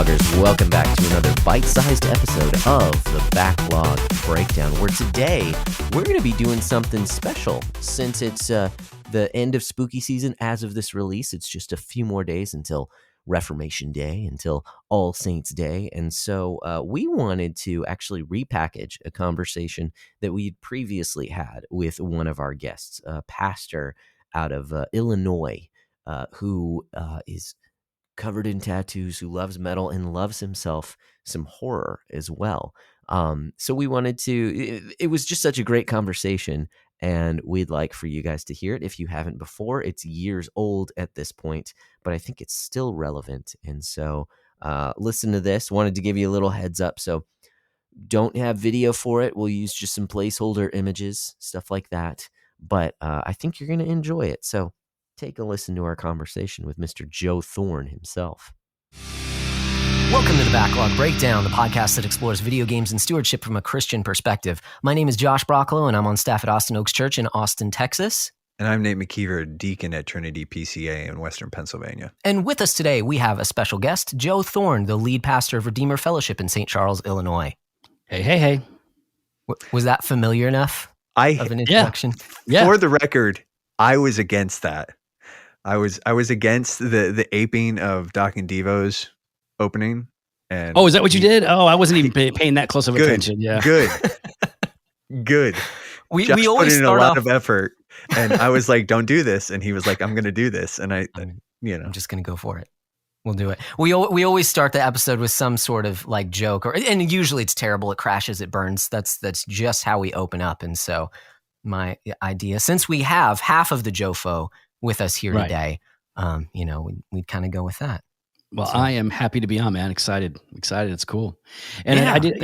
Backloggers, welcome back to another bite-sized episode of the Backlog Breakdown, where today we're going to be doing something special. Since it's the end of spooky season as of this release, it's just a few more days until Reformation Day, until All Saints Day, and so we wanted to actually repackage a conversation that we'd previously had with one of our guests, a pastor out of Illinois, who is covered in tattoos, who loves metal and loves himself some horror as well. So we wanted to, it was just such a great conversation, and we'd like for you guys to hear it. If you haven't before, it's years old at this point, but I think it's still relevant. And so listen to this. Wanted to give you a little heads up. So don't have video for it. We'll use just some placeholder images, stuff like that. But I think you're going to enjoy it. So take a listen to our conversation with Mr. Joe Thorn himself. Welcome to the Backlog Breakdown, the podcast that explores video games and stewardship from a Christian perspective. My name is Josh Brocklow, and I'm on staff at Austin Oaks Church in Austin, Texas. And I'm Nate McKeever, deacon at Trinity PCA in Western Pennsylvania. And with us today, we have a special guest, Joe Thorn, the lead pastor of Redeemer Fellowship in St. Charles, Illinois. Hey. Was that familiar enough of an introduction? Yeah. For the record, I was against that. I was against the aping of Doc and Devo's opening. And is that what you did? Oh, I wasn't even paying that close of attention. Yeah. Good. We always always put in a start lot off of effort, and I was like, "Don't do this," and he was like, "I'm going to do this," and I'm just going to go for it. We'll do it. We always start the episode with some sort of like joke, and usually it's terrible. It crashes, it burns. That's just how we open up. And so my idea, since we have half of the Jofo with us here today, we'd kind of go with that. Well, so. I am happy to be on, man. Excited. It's cool. And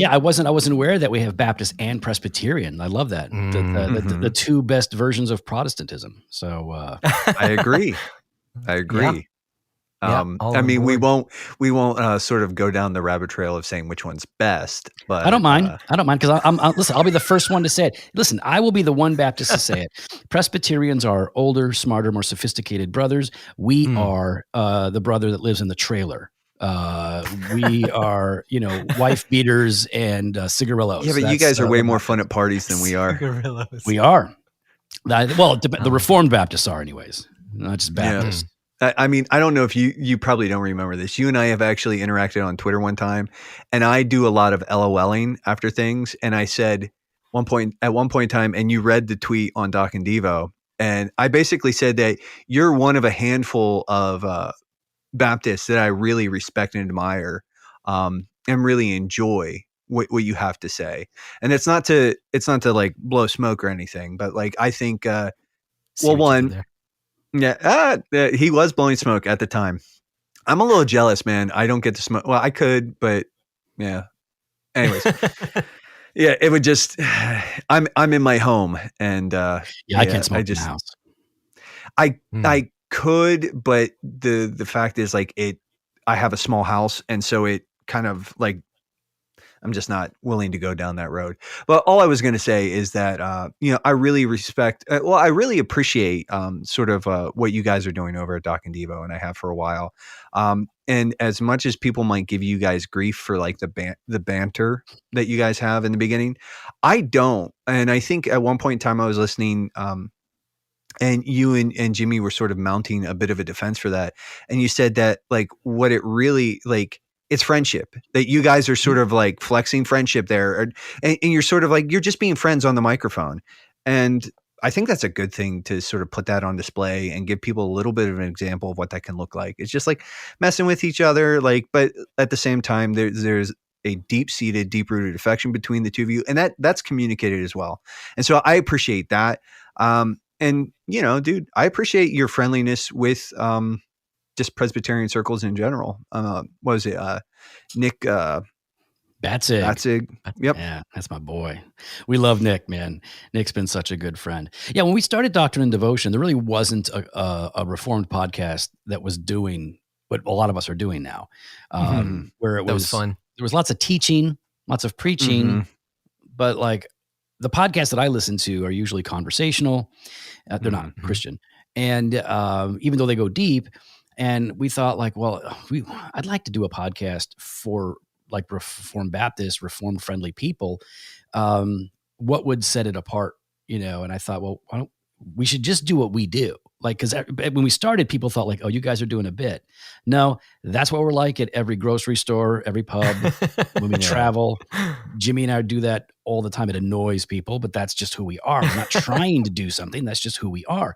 I wasn't aware that we have Baptist and Presbyterian. I love that. The two best versions of Protestantism. So I agree. Yeah. I mean, we won't sort of go down the rabbit trail of saying which one's best, but I don't mind. Because listen, I'll be the first one to say it. Listen, I will be the one Baptist to say it. Presbyterians are older, smarter, more sophisticated brothers. We are the brother that lives in the trailer. We are, wife beaters and cigarillos. Yeah, but you guys are way more fun at parties than we are. Cigarillos. We are. The Reformed Baptists are, anyways, not just Baptists. Yeah. I mean, I don't know if you probably don't remember this. You and I have actually interacted on Twitter one time, and I do a lot of LOLing after things. And I said at one point in time, and you read the tweet on Doc and Devo, and I basically said that you're one of a handful of Baptists that I really respect and admire, and really enjoy what you have to say. And it's not to like blow smoke or anything, but like I think, yeah, he was blowing smoke at the time. I'm a little jealous, man. I don't get to smoke. Well, I could, but yeah. Anyways, yeah, it would just. I'm in my home, and I can't smoke in the house. I could, but the fact is, like, I have a small house, and so it kind of like. I'm just not willing to go down that road. But all I was going to say is that, I really I really appreciate sort of what you guys are doing over at Doc and Devo, and I have for a while. And as much as people might give you guys grief for like the banter that you guys have in the beginning, I don't. And I think at one point in time I was listening, and you and Jimmy were sort of mounting a bit of a defense for that. And you said that like what it really like, it's friendship, that you guys are sort of like flexing friendship there. And you're sort of like, you're just being friends on the microphone. And I think that's a good thing to sort of put that on display and give people a little bit of an example of what that can look like. It's just like messing with each other, like, but at the same time, there's a deep-seated, deep-rooted affection between the two of you. And that's communicated as well. And so I appreciate that. And dude, I appreciate your friendliness with, just Presbyterian circles in general. What was it? Nick Batzig. Yep. Yeah, that's my boy. We love Nick, man. Nick's been such a good friend. Yeah, when we started Doctrine and Devotion, there really wasn't a Reformed podcast that was doing what a lot of us are doing now. Where it was fun. There was lots of teaching, lots of preaching, but like the podcasts that I listen to are usually conversational. They're not Christian. And even though they go deep, And we thought like, well, I'd like to do a podcast for like Reformed Baptist, Reformed friendly people. What would set it apart, And I thought, well, we should just do what we do. Like, because when we started, people thought like, oh, you guys are doing a bit. No, that's what we're like at every grocery store, every pub, when we travel. Jimmy and I do that all the time. It annoys people, but that's just who we are. We're not trying to do something. That's just who we are.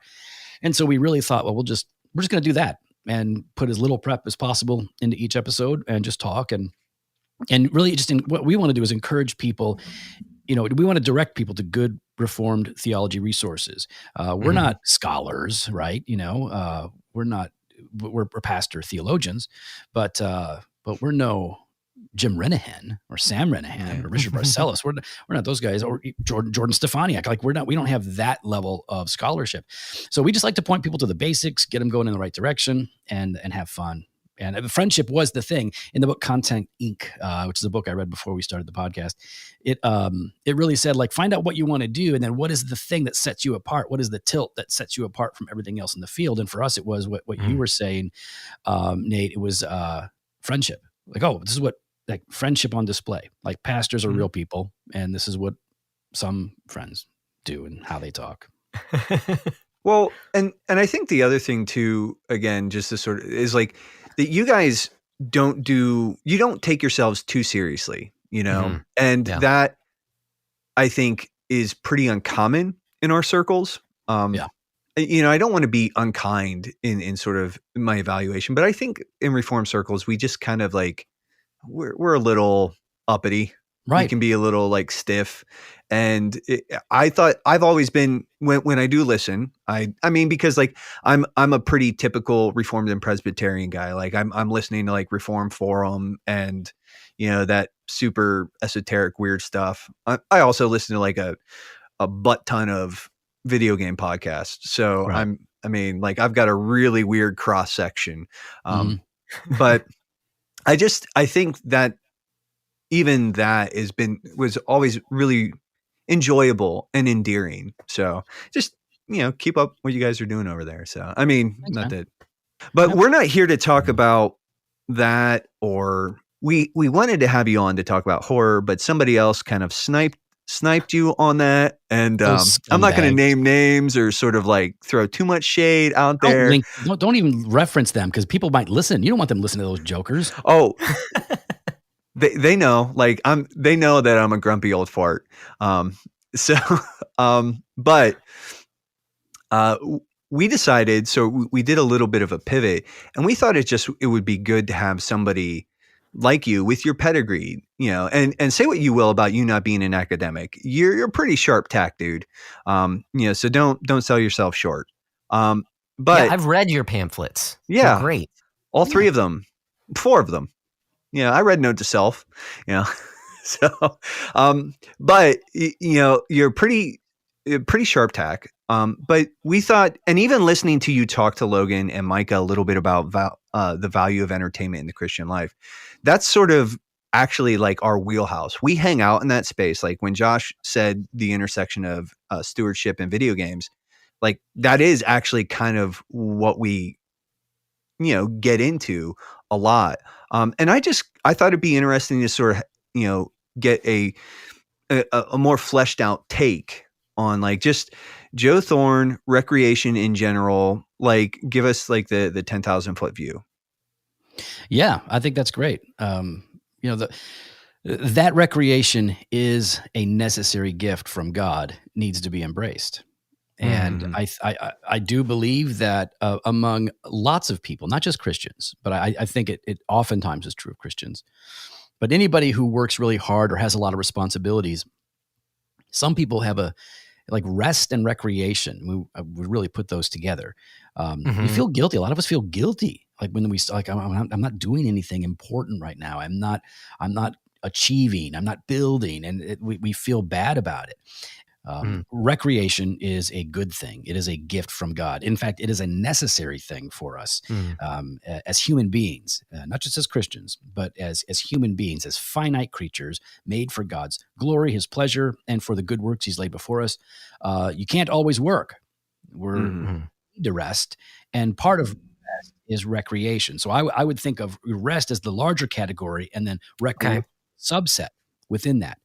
And so we really thought, well, we're just going to do that and put as little prep as possible into each episode and just talk. And really just what we want to do is encourage people. We want to direct people to good Reformed theology resources. We're not scholars, right? We're pastor theologians, but we're no Jim Renahan or Sam Renahan or Richard Barcellos. We're not those guys, or Jordan Stefaniak. Like we don't have that level of scholarship. So we just like to point people to the basics, get them going in the right direction, and have fun. And friendship was the thing in the book Content Inc., which is a book I read before we started the podcast. It really said, like, find out what you want to do, and then what is the thing that sets you apart? What is the tilt that sets you apart from everything else in the field? And for us, it was what you were saying, Nate. It was friendship. Like, oh, this is what like friendship on display. Like pastors are real people, and this is what some friends do and how they talk. Well, and I think the other thing too, again, just to sort of is like that you guys you don't take yourselves too seriously, and that I think is pretty uncommon in our circles. I don't want to be unkind in sort of my evaluation, but I think in Reformed circles, we just kind of like, we're a little uppity. Right. We can be a little like stiff. And I thought I've always been, when I do listen, I mean, because like I'm a pretty typical Reformed and Presbyterian guy. Like I'm listening to like Reform Forum and, that super esoteric weird stuff. I also listen to like a butt ton of video game podcasts. So right. I've got a really weird cross section. But I think that even that was always really enjoyable and endearing. So just, keep up what you guys are doing over there. So, we're not here to talk about that, or we wanted to have you on to talk about horror, but somebody else kind of sniped you on that. And I'm not going to name names or sort of like throw too much shade out there. Don't even reference them because people might listen. You don't want them to listen to those jokers. Oh, They know, like they know that I'm a grumpy old fart. But we decided, so we did a little bit of a pivot, and we thought it would be good to have somebody like you with your pedigree, and say what you will about you not being an academic. You're a pretty sharp tack, dude. So don't sell yourself short. But I've read your pamphlets. Yeah. They're great. All 4 of them. I read Note to Self, so, but you're pretty sharp tack. But we thought, and even listening to you talk to Logan and Micah a little bit about the value of entertainment in the Christian life, that's sort of actually like our wheelhouse. We hang out in that space. Like when Josh said the intersection of stewardship and video games, like that is actually kind of what we, get into a lot. And I thought it'd be interesting to sort of, get a more fleshed out take on like just Joe Thorn, recreation in general. Like give us like the 10,000 foot view. Yeah, I think that's great. That recreation is a necessary gift from God, needs to be embraced. And I do believe that among lots of people, not just Christians, but I think it oftentimes is true of Christians, but anybody who works really hard or has a lot of responsibilities, some people have like rest and recreation. We really put those together. We feel guilty. A lot of us feel guilty. Like when I'm not doing anything important right now. I'm not achieving. I'm not building, and we feel bad about it. Recreation is a good thing. It is a gift from God. In fact, it is a necessary thing for us as human beings, not just as Christians, but as human beings, as finite creatures made for God's glory, his pleasure, and for the good works he's laid before us. You can't always work. We're need to rest. And part of rest is recreation. So I would think of rest as the larger category, and then recreation subset within that.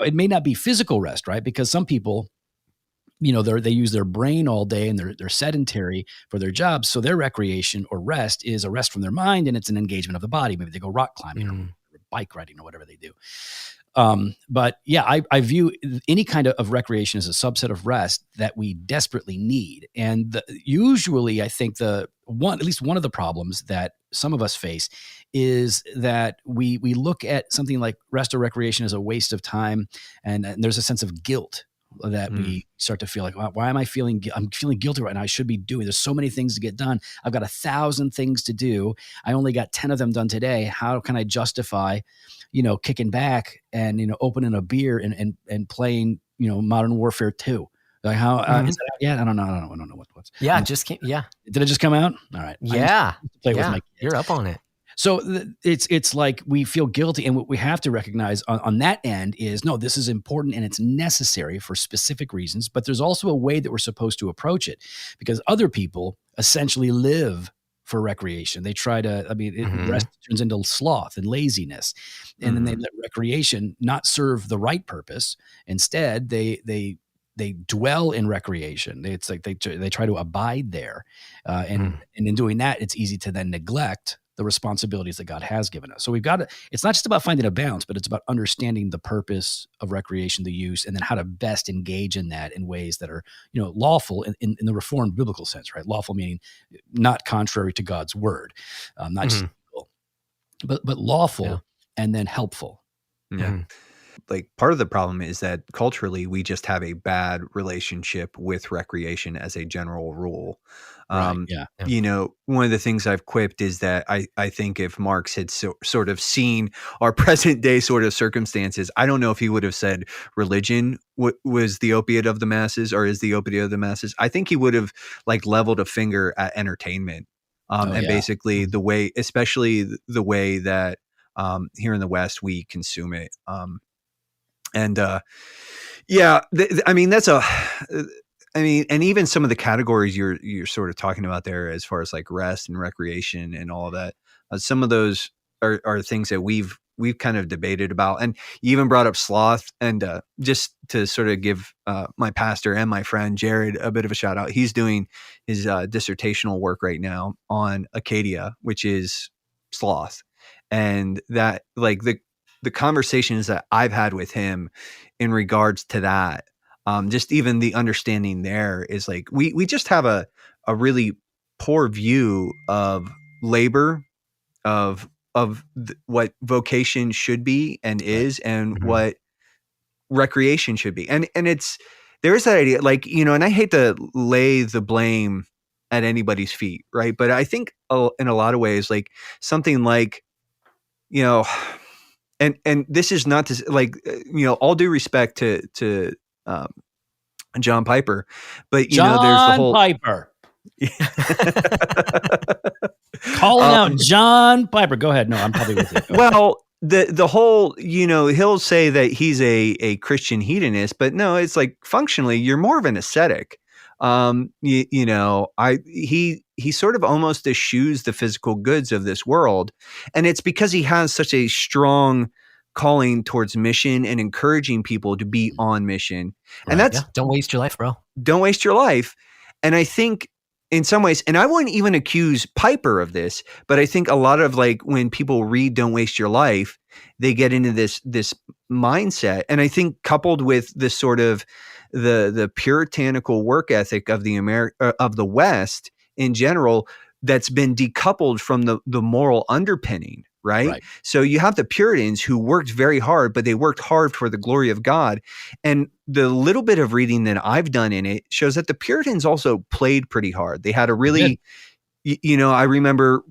It may not be physical rest, right? Because some people, they use their brain all day and they're sedentary for their jobs. So their recreation or rest is a rest from their mind, and it's an engagement of the body. Maybe they go rock climbing or bike riding or whatever they do. But yeah, I view any kind of recreation as a subset of rest that we desperately need. And usually I think at least one of the problems that some of us face is that we look at something like rest or recreation as a waste of time. And there's a sense of guilt that we start to feel like, why am I'm feeling guilty right now? I should be doing, there's so many things to get done. I've got 1,000 things to do. I only got 10 of them done today. How can I justify, kicking back and, opening a beer and playing, Modern Warfare 2? Like how, is that out yet? I don't know what's. Yeah. Did it just come out? All right. Yeah. Play with my kids. You're up on it. So it's like we feel guilty, and what we have to recognize on that end is, no, this is important and it's necessary for specific reasons, but there's also a way that we're supposed to approach it, because other people essentially live for recreation. They try to, rest turns into sloth and laziness, and then they let recreation not serve the right purpose. Instead, they dwell in recreation. It's like they try to abide there, and in doing that, it's easy to then neglect the responsibilities that God has given us. So it's not just about finding a balance, but it's about understanding the purpose of recreation, the use, and then how to best engage in that in ways that are, lawful in the Reformed biblical sense, right? Lawful meaning not contrary to God's word, not just legal, but lawful and then helpful. Yeah. Like part of the problem is that culturally we just have a bad relationship with recreation as a general rule. Right, One of the things I've quipped is that I think if Marx had sort of seen our present day sort of circumstances, I don't know if he would have said religion was the opiate of the masses or is the opiate of the masses. I think he would have leveled a finger at entertainment, basically the way, especially the way that here in the West we consume it. And even some of the categories you're sort of talking about there, as far as rest and recreation and all of that, some of those are things that we've kind of debated about. And you even brought up sloth, and just to sort of give my pastor and my friend Jared a bit of a shout out. He's doing his dissertational work right now on Acadia, which is sloth, and that the conversations that I've had with him in regards to that, just even the understanding there is we just have a really poor view of labor, of what vocation should be and is, and what recreation should be. And there is that idea, and I hate to lay the blame at anybody's feet, right? But I think in a lot of ways, something and this is not to all due respect to John Piper, but there's the whole Piper calling out John Piper. Go ahead. No, I'm probably with you. Well, the whole, he'll say that he's a Christian hedonist, but no, it's functionally you're more of an ascetic. He sort of almost eschews the physical goods of this world. And it's because he has such a strong calling towards mission and encouraging people to be on mission. Right. And that's, don't waste your life, bro. Don't waste your life. And I think in some ways, and I wouldn't even accuse Piper of this, but I think a lot of when people read "Don't Waste Your Life," they get into this mindset. And I think coupled with this sort of the puritanical work ethic of the West in general, that's been decoupled from the moral underpinning, right? So you have the Puritans who worked very hard, but they worked hard for the glory of God. And the little bit of reading that I've done in it shows that the Puritans also played pretty hard. They had a really, I remember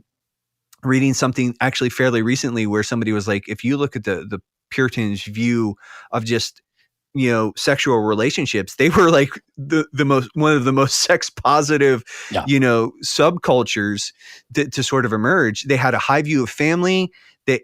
reading something actually fairly recently where somebody was like, if you look at the Puritans' view of just sexual relationships, they were one of the most sex positive, subcultures to sort of emerge. They had a high view of family, they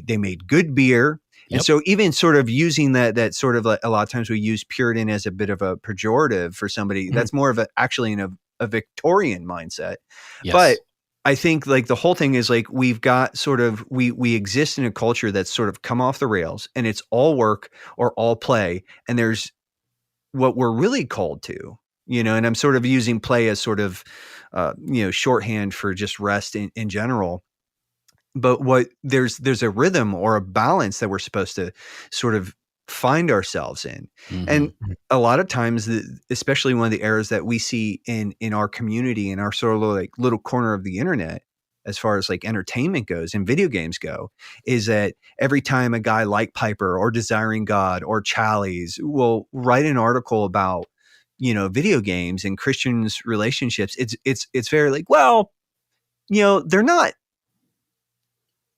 made good beer. Yep. And so even sort of using that sort of a lot of times we use Puritan as a bit of a pejorative for somebody that's more of actually in a Victorian mindset. Yes. But I think like the whole thing is like we've got sort of we exist in a culture that's sort of come off the rails, and it's all work or all play, and there's what we're really called to, and I'm sort of using play as sort of shorthand for just rest in general. But there's a rhythm or a balance that we're supposed to sort of find ourselves in. And a lot of times, especially one of the errors that we see in our community, in our sort of like little corner of the internet, as far as like entertainment goes and video games go, is that every time a guy like Piper or Desiring God or Challies will write an article about, video games and Christians' relationships, it's very like, well, they're not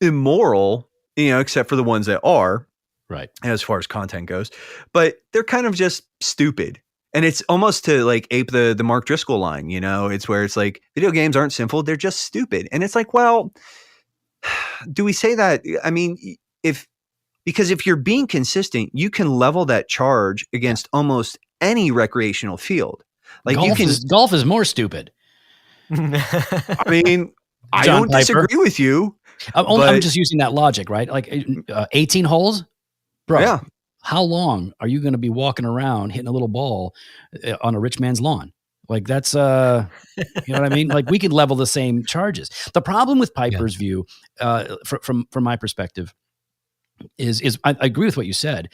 immoral, except for the ones that are, right, as far as content goes, but they're kind of just stupid. And it's almost to like ape the Mark Driscoll line, it's where it's like video games aren't sinful, they're just stupid. And it's like, well, do we say that? I mean, because if you're being consistent, you can level that charge against almost any recreational field. Like golf is more stupid. I mean, I John don't Piper. disagree with you. I'm just using that logic, right? Like 18 holes, bro. Yeah. How long are you going to be walking around hitting a little ball on a rich man's lawn? Like that's, you know what I mean? Like we could level the same charges. The problem with Piper's view, from my perspective, is I agree with what you said.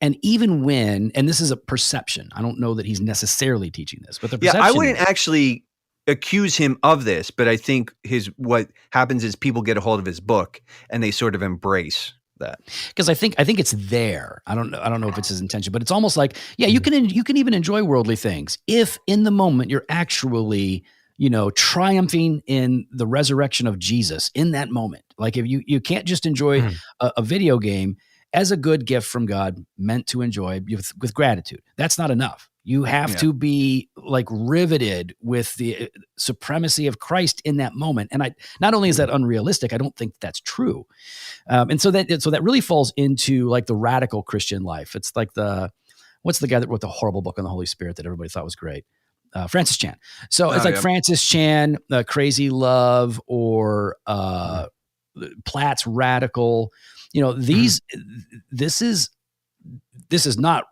And even when, and this is a perception, I don't know that he's necessarily teaching this, but the perception. I wouldn't actually accuse him of this, but I think what happens is people get a hold of his book and they sort of embrace that. Because I think it's there. I don't know if it's his intention, but it's almost like, you can even enjoy worldly things if in the moment you're actually, triumphing in the resurrection of Jesus in that moment. Like if you can't just enjoy a video game as a good gift from God meant to enjoy with gratitude. That's not enough. You have to be like riveted with the supremacy of Christ in that moment. And not only is that unrealistic, I don't think that's true. And so that really falls into like the radical Christian life. It's like what's the guy that wrote the horrible book on the Holy Spirit that everybody thought was great? Francis Chan. So it's Francis Chan, Crazy Love, or Platt's Radical. This is not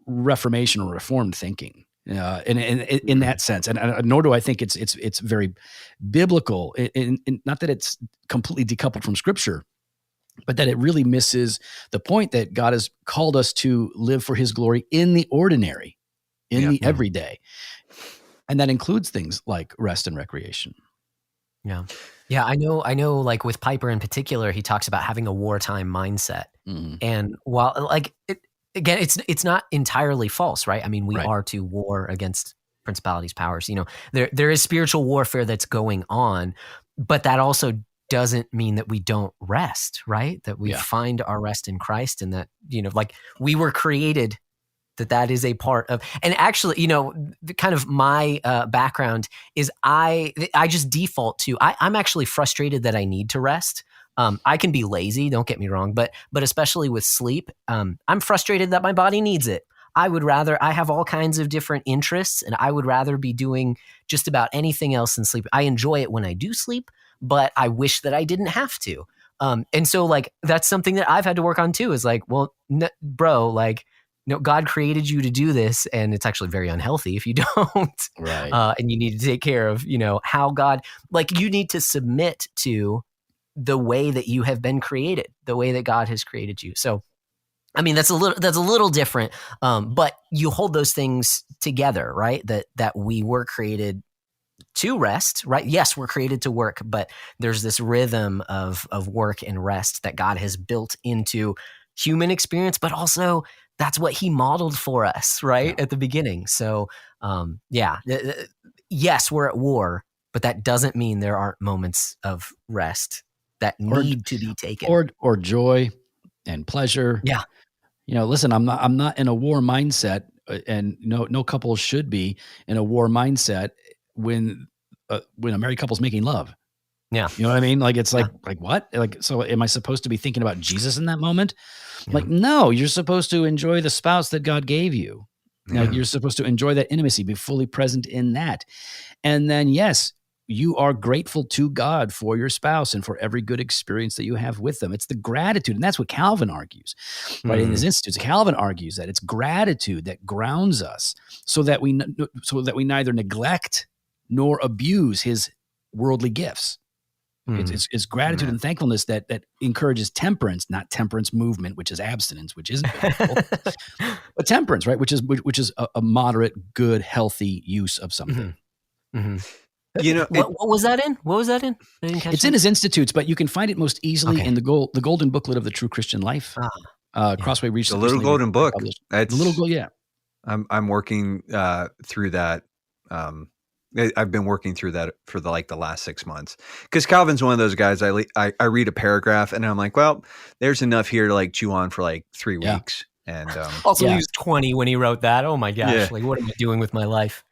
Reformation or Reformed thinking, in that sense, and nor do I think it's very biblical. Not that it's completely decoupled from Scripture, but that it really misses the point that God has called us to live for His glory in the ordinary, in the everyday, and that includes things like rest and recreation. Yeah. I know. Like with Piper in particular, he talks about having a wartime mindset, and while like again, it's not entirely false, right? I mean, we are to war against principalities, powers. There is spiritual warfare that's going on, but that also doesn't mean that we don't rest, right? That we find our rest in Christ, and that like we were created. That is a part of, and actually, kind of my background is I just default to I'm actually frustrated that I need to rest. I can be lazy, don't get me wrong, but especially with sleep, I'm frustrated that my body needs it. I have all kinds of different interests, and I would rather be doing just about anything else than sleep. I enjoy it when I do sleep, but I wish that I didn't have to. And so like, that's something that I've had to work on too, is like, well, bro, like, God created you to do this, and it's actually very unhealthy if you don't. Right. And you need to take care of, how God, like you need to submit to the way that you have been created, the way that God has created you. So, I mean, that's a little different. But you hold those things together, right? That we were created to rest, right? Yes, we're created to work, but there's this rhythm of work and rest that God has built into human experience, but also that's what He modeled for us, right? At the beginning. So, yes, we're at war, but that doesn't mean there aren't moments of rest that need to be taken, or joy and pleasure. Yeah. Listen, I'm not in a war mindset, and no couple should be in a war mindset when a married couple's making love. Yeah. You know what I mean? Like, it's like what? Like, so am I supposed to be thinking about Jesus in that moment? Yeah. Like, no, you're supposed to enjoy the spouse that God gave you. You're supposed to enjoy that intimacy, be fully present in that. And then, yes, you are grateful to God for your spouse and for every good experience that you have with them. It's the gratitude. And that's what Calvin argues, right? In his Institutes, Calvin argues that it's gratitude that grounds us so that we neither neglect nor abuse his worldly gifts. It's gratitude and thankfulness that encourages temperance, not temperance movement, which is abstinence, which isn't biblical, but temperance, right? Which is a moderate, good, healthy use of something. You know, what was that in? What was that in? I didn't catch it's in his Institutes, but you can find it most easily in the Golden Booklet of the True Christian Life. Crossway Reach, the Little Golden Book. That's the Little yeah. I'm working through that. I've been working through that for the last 6 months, because Calvin's one of those guys. I read a paragraph and I'm like, well, there's enough here to chew on for 3 weeks. And also, he was 20 when he wrote that. Oh my gosh! What am I doing with my life?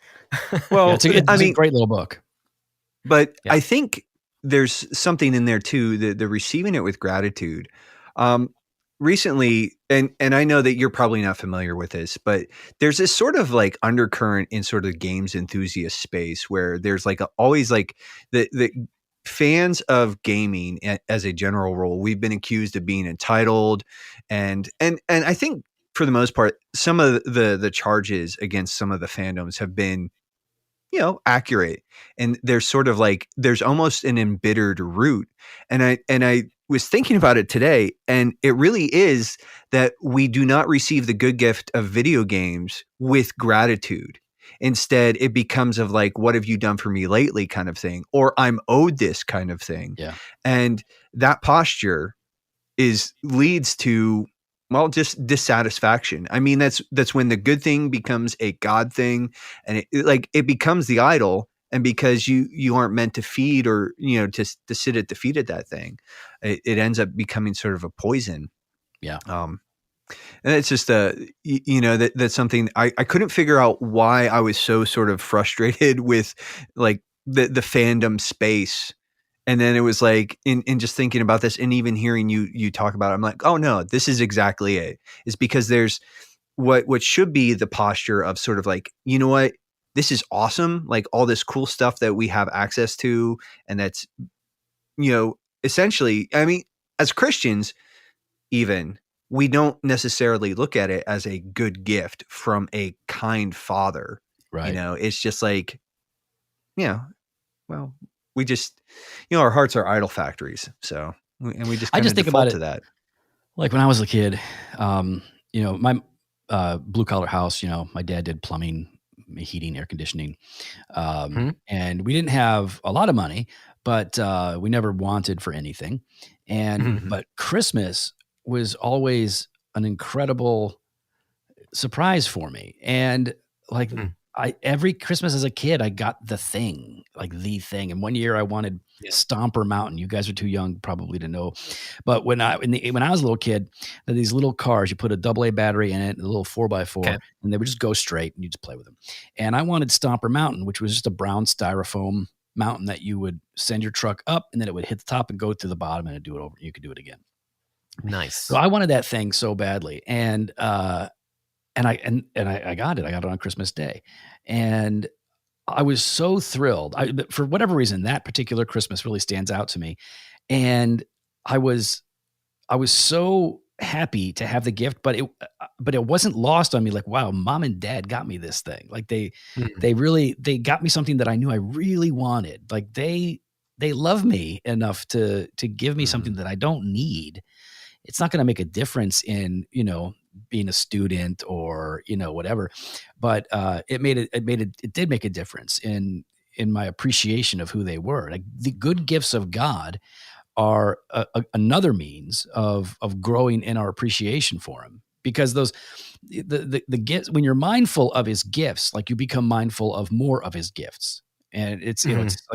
Well, it's a great little book. But I think there's something in there too, the receiving it with gratitude. Recently, and I know that you're probably not familiar with this, but there's this sort of undercurrent in sort of games enthusiast space where there's always the fans of gaming as a general rule. We've been accused of being entitled, and I think for the most part, some of the charges against some of the fandoms have been, accurate. And there's sort of there's almost an embittered root. And I was thinking about it today, and it really is that we do not receive the good gift of video games with gratitude. Instead, it becomes of what have you done for me lately kind of thing, or I'm owed this kind of thing. Yeah. And that posture leads to, well, just dissatisfaction. I mean, that's when the good thing becomes a God thing, and it becomes the idol. And because you aren't meant to feed or to sit at the feet of that thing, it ends up becoming sort of a poison. Yeah. And it's just that's something I couldn't figure out why I was so sort of frustrated with the fandom space. And then it was in just thinking about this and even hearing you talk about it, I'm like, oh no, this is exactly it. It's because there's what should be the posture of sort of you know what, this is awesome. All this cool stuff that we have access to. And that's, essentially, I mean, as Christians, even, we don't necessarily look at it as a good gift from a kind father. Right. It's just well, we just, our hearts are idol factories. So, and we just kind of think about to that. When I was a kid, my blue collar house, my dad did plumbing, heating, air conditioning. And we didn't have a lot of money, but we never wanted for anything. And, but Christmas was always an incredible surprise for me. And every Christmas as a kid, I got the thing. And one year I wanted Stomper Mountain. You guys are too young probably to know. But when I was a little kid, there were these little cars, you put a AA battery in it, a little 4x4, and they would just go straight and you just play with them. And I wanted Stomper Mountain, which was just a brown styrofoam mountain that you would send your truck up, and then it would hit the top and go to the bottom, and it'd do it over. You could do it again. Nice. So I wanted that thing so badly. And I got it. I got it on Christmas Day. And I was so thrilled. For whatever reason, that particular Christmas really stands out to me. And I was so happy to have the gift, but it wasn't lost on me. Wow, mom and dad got me this thing. They got me something that I knew I really wanted. They love me enough to give me something that I don't need. It's not going to make a difference in, being a student or, whatever, but it did make a difference in my appreciation of who they were. The good gifts of God are another means of growing in our appreciation for him, because the gifts, when you're mindful of his gifts, you become mindful of more of his gifts. And it's, it's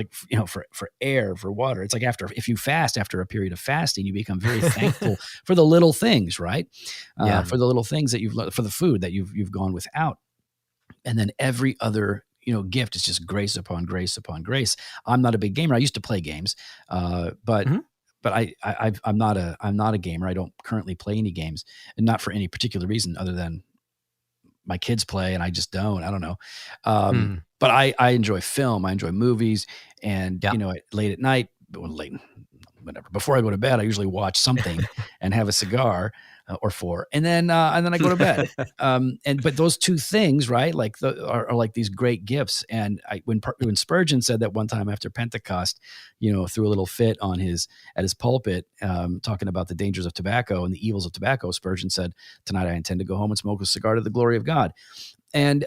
for air, for water. It's if you fast after a period of fasting, you become very thankful for the little things, right? For the little things that for the food that you've gone without. And then every other, gift is just grace upon grace upon grace. I'm not a big gamer. I used to play games, but I'm not a gamer. I don't currently play any games, and not for any particular reason other than my kids play and I just don't. I don't know. But I enjoy film. I enjoy movies, and late at night, whatever. Before I go to bed, I usually watch something and have a cigar or four, and then I go to bed. But those two things, right, like are like these great gifts. And when Spurgeon said that one time after Pentecost, threw a little fit at his pulpit, talking about the dangers of tobacco and the evils of tobacco, Spurgeon said, "Tonight I intend to go home and smoke a cigar to the glory of God." And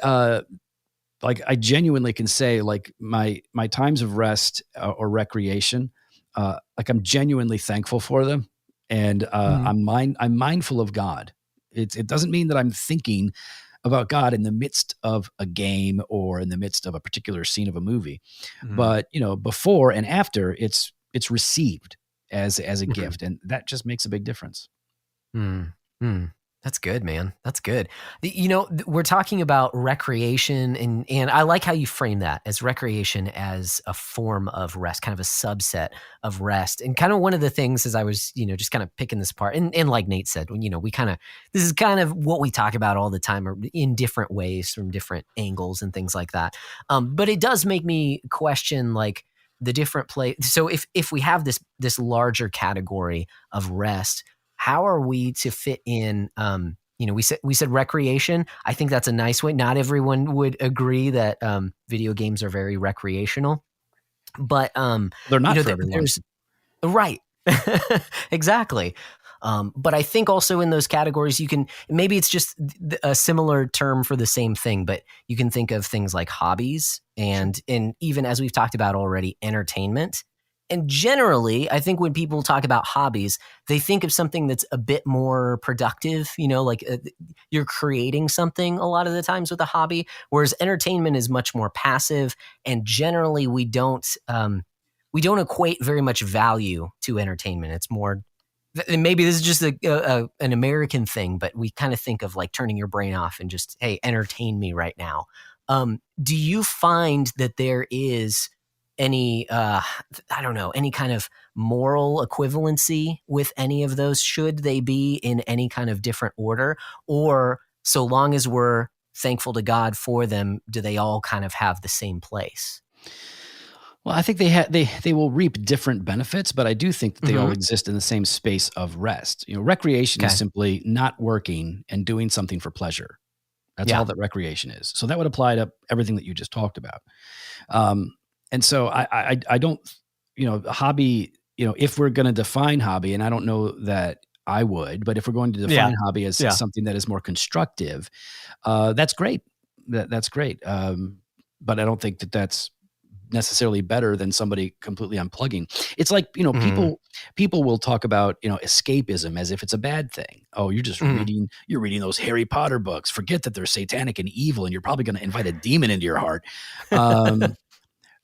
like I genuinely can say, like my times of rest or recreation, like I'm genuinely thankful for them, and I'm mindful of God. It doesn't mean that I'm thinking about God in the midst of a game or in the midst of a particular scene of a movie, but before and after, it's received as a gift, and that just makes a big difference. That's good, man. That's good. We're talking about recreation, and I like how you frame that as recreation as a form of rest, kind of a subset of rest. And kind of one of the things as I was, just kind of picking this apart, and like Nate said, this is kind of what we talk about all the time, or in different ways from different angles and things like that. But it does make me question like the different So if we have this larger category of rest, how are we to fit in? We said recreation. I think that's a nice way. Not everyone would agree that video games are very recreational, but they're not for everyone. Right, exactly. But I think also in those categories, maybe it's just a similar term for the same thing, but you can think of things like hobbies and even, as we've talked about already, entertainment. And generally, I think when people talk about hobbies, they think of something that's a bit more productive, like you're creating something a lot of the times with a hobby, whereas entertainment is much more passive. And generally, we don't equate very much value to entertainment. It's more, and maybe this is just an American thing, but we kind of think of like turning your brain off and just, hey, entertain me right now. Do you find that there is any any kind of moral equivalency with any of those? Should they be in any kind of different order, or so long as we're thankful to God for them, do they all kind of have the same place? Well, I think they will reap different benefits, but I do think that they all exist in the same space of rest. Recreation is simply not working and doing something for pleasure. That's all that recreation is. So that would apply to everything that you just talked about. And so I don't, a hobby, if we're going to define hobby, and I don't know that I would, but if we're going to define hobby as something that is more constructive, that's great. That's great. But I don't think that that's necessarily better than somebody completely unplugging. It's like, people will talk about, escapism as if it's a bad thing. Oh, you're just you're reading those Harry Potter books. Forget that they're satanic and evil, and you're probably going to invite a demon into your heart.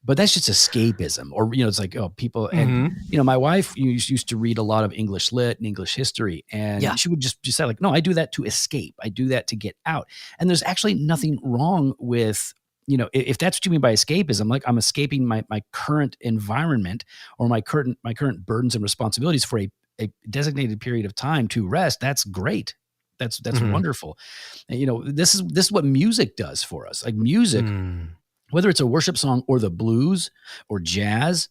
But that's just escapism, or, it's like, oh, people, and, my wife used to read a lot of English lit and English history, and she would just say like, no, I do that to escape. I do that to get out. And there's actually nothing wrong with, if that's what you mean by escapism, like I'm escaping my current environment or my current burdens and responsibilities for a designated period of time to rest. That's great. That's wonderful. And, this is what music does for us. Like music, whether it's a worship song or the blues or jazz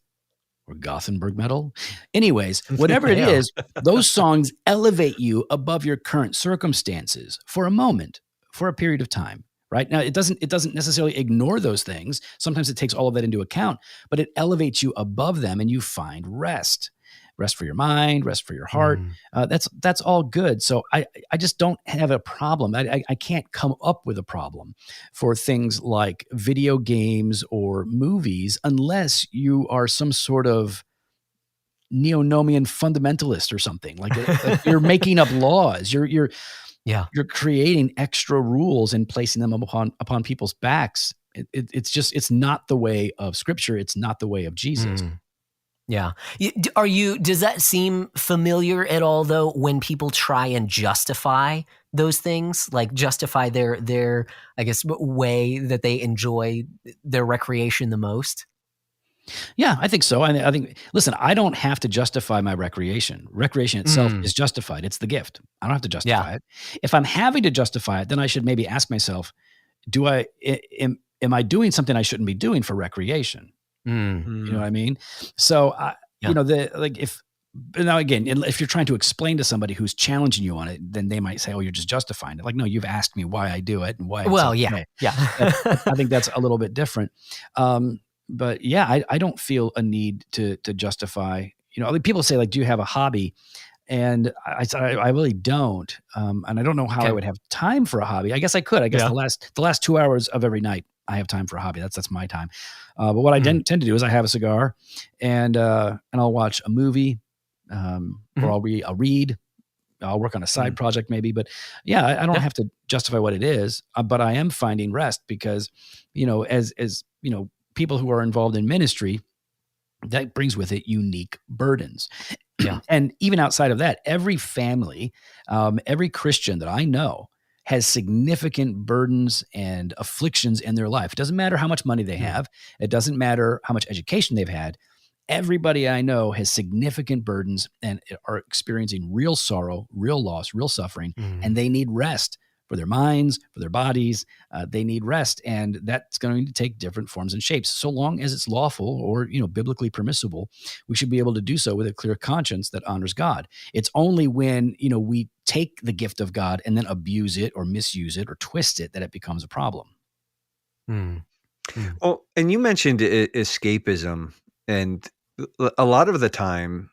or Gothenburg metal, anyways, whatever it is, those songs elevate you above your current circumstances for a moment, for a period of time. Right now, it doesn't necessarily ignore those things. Sometimes it takes all of that into account, but it elevates you above them, and you find rest for your mind, rest for your heart. That's all good. So I just don't have a problem. I can't come up with a problem for things like video games or movies unless you are some sort of neo-nomian fundamentalist or something. Like you're making up laws. You're creating extra rules and placing them upon people's backs. It's not the way of Scripture. It's not the way of Jesus. Yeah. Does that seem familiar at all, though, when people try and justify those things, like justify their I guess, way that they enjoy their recreation the most? Yeah, I think so. I think, listen, I don't have to justify my recreation. Recreation itself is justified. It's the gift. I don't have to justify it. If I'm having to justify it, then I should maybe ask myself, am I doing something I shouldn't be doing for recreation? Mm. You know what I mean? So, you know, now again, if you're trying to explain to somebody who's challenging you on it, then they might say, "Oh, you're just justifying it." Like, no, you've asked me why I do it and why. Well, it's okay. yeah. I think that's a little bit different. But yeah, I don't feel a need to justify. You know, people say like, "Do you have a hobby?" And I really don't. And I don't know how I would have time for a hobby. I guess I could. I guess the last 2 hours of every night, I have time for a hobby. That's my time. But what I tend to do is I have a cigar, and I'll watch a movie, or I'll read. I'll work on a side project maybe. But yeah, I don't have to justify what it is. But I am finding rest because, you know, as you know, people who are involved in ministry, that brings with it unique burdens. Yeah. And even outside of that, every family, every Christian that I know has significant burdens and afflictions in their life. It doesn't matter how much money they have. It doesn't matter how much education they've had. Everybody I know has significant burdens and are experiencing real sorrow, real loss, real suffering, and they need rest for their minds, for their bodies. They need rest, and that's going to take different forms and shapes. So long as it's lawful or, you know, biblically permissible, we should be able to do so with a clear conscience that honors God. It's only when, you know, we take the gift of God and then abuse it or misuse it or twist it that it becomes a problem. Well, and you mentioned escapism, and a lot of the time,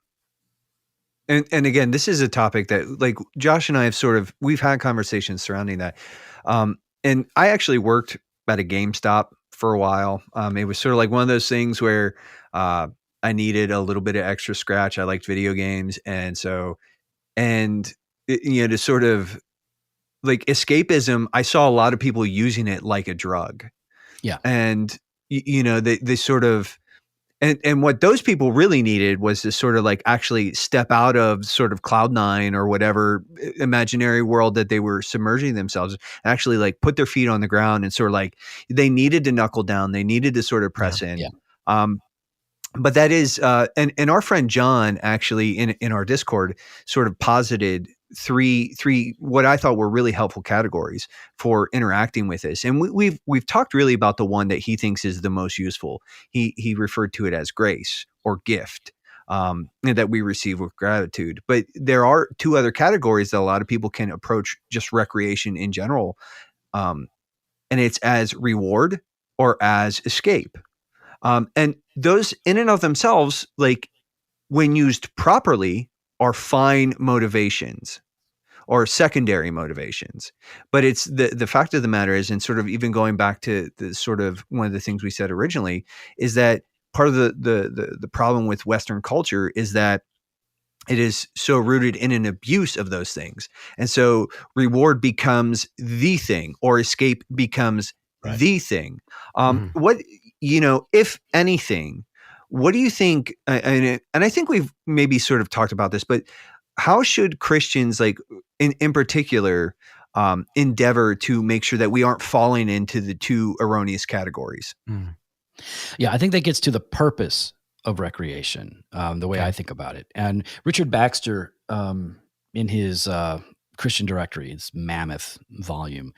and again, this is a topic that, like, Josh and I have we've had conversations surrounding that. And I actually worked at a GameStop for a while. It was sort of like one of those things where I needed a little bit of extra scratch. I liked video games. And so, you know, to sort of like escapism, I saw a lot of people using it like a drug. Yeah. And, you know, they sort of, and what those people really needed was to sort of like actually step out of sort of Cloud9 or whatever imaginary world that they were submerging themselves, and actually like put their feet on the ground and sort of like they needed to knuckle down. They needed to sort of press in. Yeah. But that is, and our friend John actually in our Discord sort of posited three what I thought were really helpful categories for interacting with this. And we've talked really about the one that he thinks is the most useful. He referred to it as grace or gift, that we receive with gratitude. But there are two other categories that a lot of people can approach just recreation in general. And it's as reward or as escape. And those in and of themselves, like when used properly, are fine motivations or secondary motivations. But it's the fact of the matter is, and sort of even going back to the sort of one of the things we said originally, is that part of the problem with Western culture is that it is so rooted in an abuse of those things. And so reward becomes the thing, or escape becomes the thing. What, you know, if anything, what do you think? And I think we've maybe sort of talked about this, but how should Christians, like in particular, endeavor to make sure that we aren't falling into the two erroneous categories? Yeah, I think that gets to the purpose of recreation, the way I think about it. And Richard Baxter, in his Christian Directory, it's mammoth volume.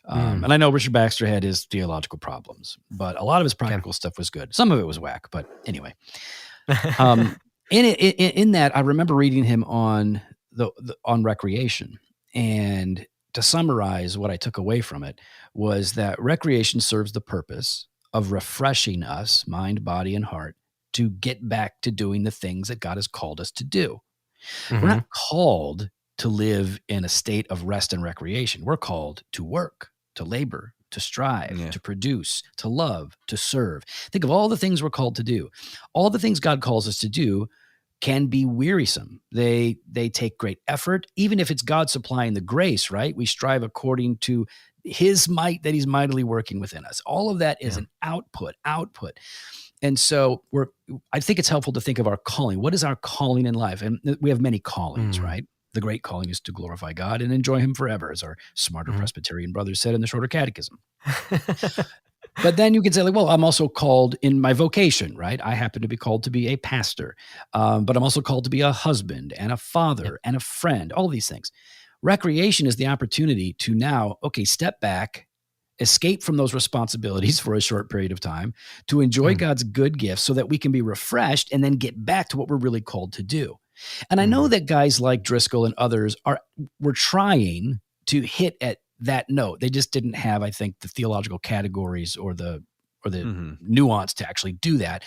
And I know Richard Baxter had his theological problems, but a lot of his practical stuff was good. Some of it was whack, but anyway. In that, I remember reading him on on recreation. And to summarize what I took away from it was that recreation serves the purpose of refreshing us, mind, body, and heart, to get back to doing the things that God has called us to do. We're not called to live in a state of rest and recreation. We're called to work, to labor, to strive, to produce, to love, to serve. Think of all the things we're called to do. All the things God calls us to do can be wearisome. They take great effort, even if it's God supplying the grace, right? We strive according to his might that he's mightily working within us. All of that is an output. And so I think it's helpful to think of our calling. What is our calling in life? And we have many callings, right? The great calling is to glorify God and enjoy him forever, as our smarter Presbyterian brothers said in the Shorter Catechism. But then you can say, like, well, I'm also called in my vocation, right? I happen to be called to be a pastor, but I'm also called to be a husband and a father and a friend, all these things. Recreation is the opportunity to now, step back escape from those responsibilities for a short period of time, to enjoy God's good gifts so that we can be refreshed and then get back to what we're really called to do. And I know that guys like Driscoll and others were trying to hit at that note. They just didn't have, I think, the theological categories or the nuance to actually do that.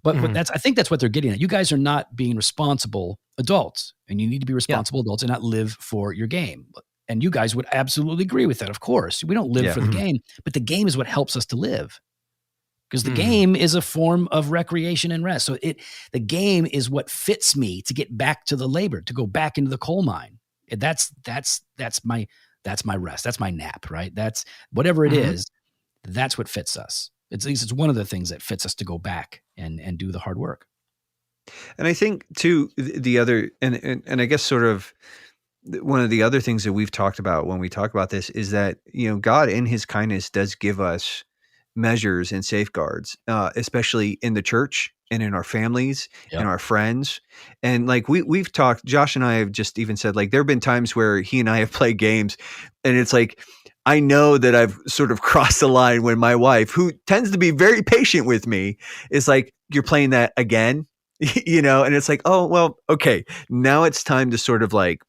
But I think that's what they're getting at. You guys are not being responsible adults, and you need to be responsible adults and not live for your game. And you guys would absolutely agree with that. Of course, we don't live for the game, but the game is what helps us to live. Because the game is a form of recreation and rest. So the game is what fits me to get back to the labor, to go back into the coal mine. That's my rest. That's my nap, right? That's whatever it is. That's what fits us. At least it's one of the things that fits us to go back and do the hard work. And I think too, the other, and I guess sort of one of the other things that we've talked about when we talk about this is that, God in his kindness does give us measures and safeguards, especially in the church and in our families and our friends. And like we've talked, Josh and I have just even said, like, there have been times where he and I have played games and it's like, I know that I've sort of crossed the line when my wife, who tends to be very patient with me, is like, you're playing that again, and it's like, oh, well, okay, now it's time to sort of like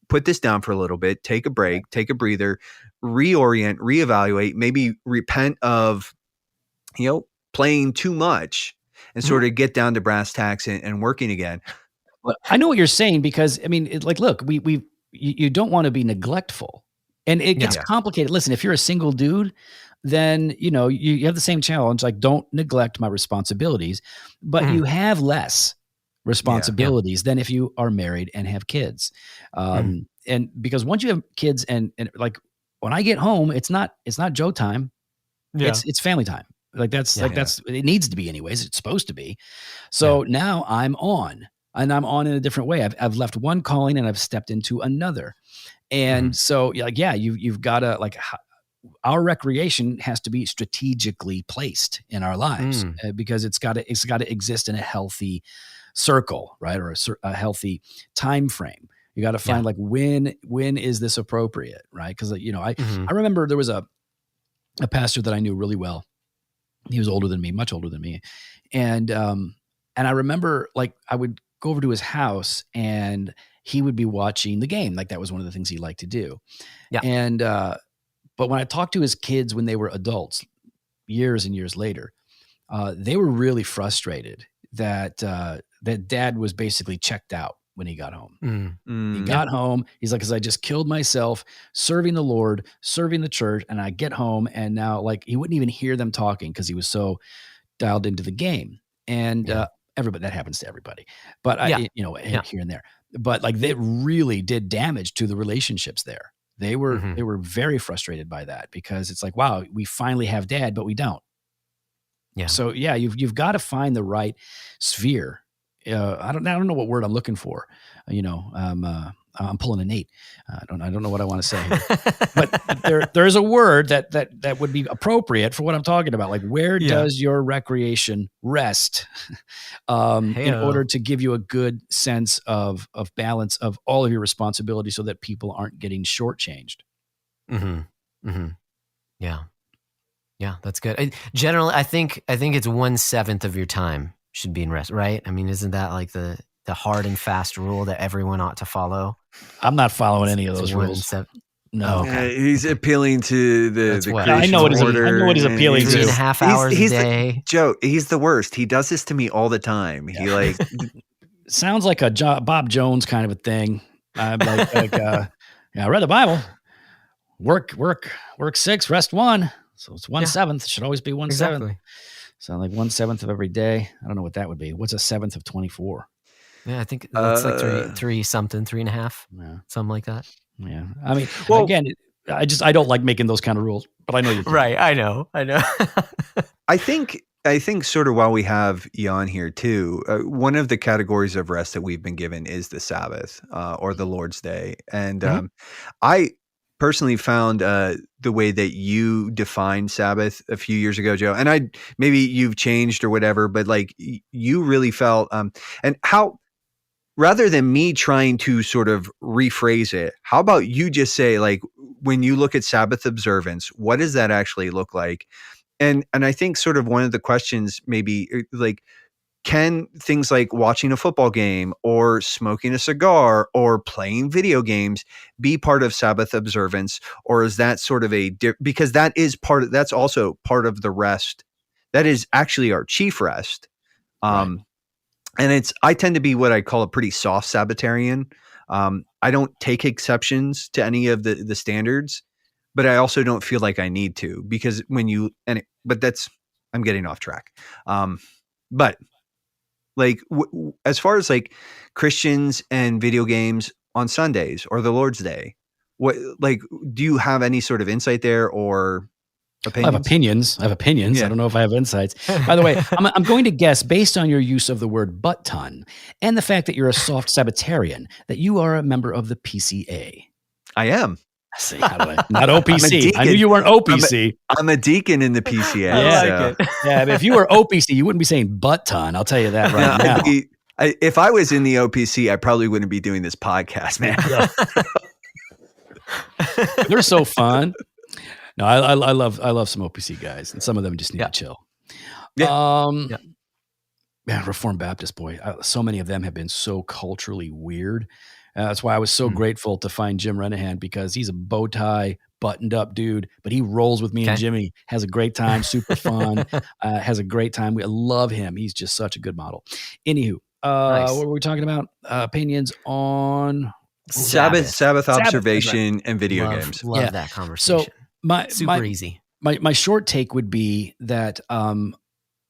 put this down for a little bit, take a break, take a breather, reorient, reevaluate, maybe repent of playing too much and sort of get down to brass tacks and working again. Well, I know what you're saying, because I mean, look, you don't want to be neglectful, and it gets complicated. Listen, if you're a single dude, then, you have the same challenge. Like, don't neglect my responsibilities, but you have less responsibilities than if you are married and have kids. And because once you have kids and like when I get home, it's not Joe time. It's family time. Like that's it needs to be anyways. It's supposed to be. So now I'm on, and I'm on in a different way. I've left one calling and I've stepped into another. And so you've got to, like, our recreation has to be strategically placed in our lives, because it's got to exist in a healthy circle, right? Or a healthy time frame. You got to find like, when is this appropriate, right? Because I remember there was a pastor that I knew really well. He was older than me, much older than me. And I remember, like, I would go over to his house and he would be watching the game. Like, that was one of the things he liked to do. Yeah. And, but when I talked to his kids when they were adults, years and years later, they were really frustrated that dad was basically checked out when he got home. He got home. He's like, because I just killed myself serving the Lord, serving the church, and I get home and now, like, he wouldn't even hear them talking because he was so dialed into the game. And everybody, that happens to everybody. But here and there. But like, they really did damage to the relationships there. They were very frustrated by that, because it's like, wow, we finally have dad, but we don't. Yeah. So you've got to find the right sphere. I don't know what word I'm looking for. I'm pulling a Nate. I don't know what I want to say here. But there's a word that would be appropriate for what I'm talking about. Like, where does your recreation rest in order to give you a good sense of balance of all of your responsibilities, so that people aren't getting shortchanged? Yeah, that's good. Generally, I think it's 1/7 of your time should be in rest, right? I mean, isn't that like the hard and fast rule that everyone ought to follow? I'm not following any of those rules. No. He's appealing to the creation I know what order. I know what he's appealing to. 3.5 hours a day. Joe, he's the worst. He does this to me all the time. He like sounds like a Bob Jones kind of a thing. I read the Bible. Work 6, rest 1. So it's 1/7. It should always be 1/7. Exactly. So like 1/7 of every day. I don't know what that would be. What's 1/7 of 24? Yeah, I think that's like three something, 3.5, something like that. Yeah, I mean, again, I don't like making those kind of rules, but I know you. Right, I know. I think sort of while we have Jan here too, one of the categories of rest that we've been given is the Sabbath or the Lord's Day, and I personally found the way that you defined Sabbath a few years ago, Joe, and maybe you've changed or whatever, but like you really felt and how. Rather than me trying to sort of rephrase it, how about you just say, like, when you look at Sabbath observance, what does that actually look like? And I think sort of one of the questions maybe like, can things like watching a football game or smoking a cigar or playing video games be part of Sabbath observance? Or is that sort of because that's also part of the rest. That is actually our chief rest. And I tend to be what I call a pretty soft Sabbatarian. I don't take exceptions to any of the standards, but I also don't feel like I need to, because I'm getting off track. But like as far as like Christians and video games on Sundays or the Lord's Day, do you have any sort of insight there or opinions? I have opinions. Yeah. I don't know if I have insights. By the way, I'm going to guess, based on your use of the word butt ton and the fact that you're a soft Sabbatarian, that you are a member of the PCA. I am. See, not OPC. I knew you weren't OPC. I'm a deacon in the PCA. Yeah, yeah. But if you were OPC, you wouldn't be saying butt ton. I'll tell you that right now. If I was in the OPC, I probably wouldn't be doing this podcast, man. They're so fun. No, I love some OPC guys, and some of them just need to chill. Yeah. Reformed Baptist, boy, so many of them have been so culturally weird. That's why I was so grateful to find Jim Renahan, because he's a bow tie, buttoned up dude, but he rolls with me and Jimmy, has a great time, super fun, has a great time. We love him. He's just such a good model. Anywho, nice. What were we talking about? Opinions on Sabbath observation and video games. Love that conversation. So super easy. My short take would be that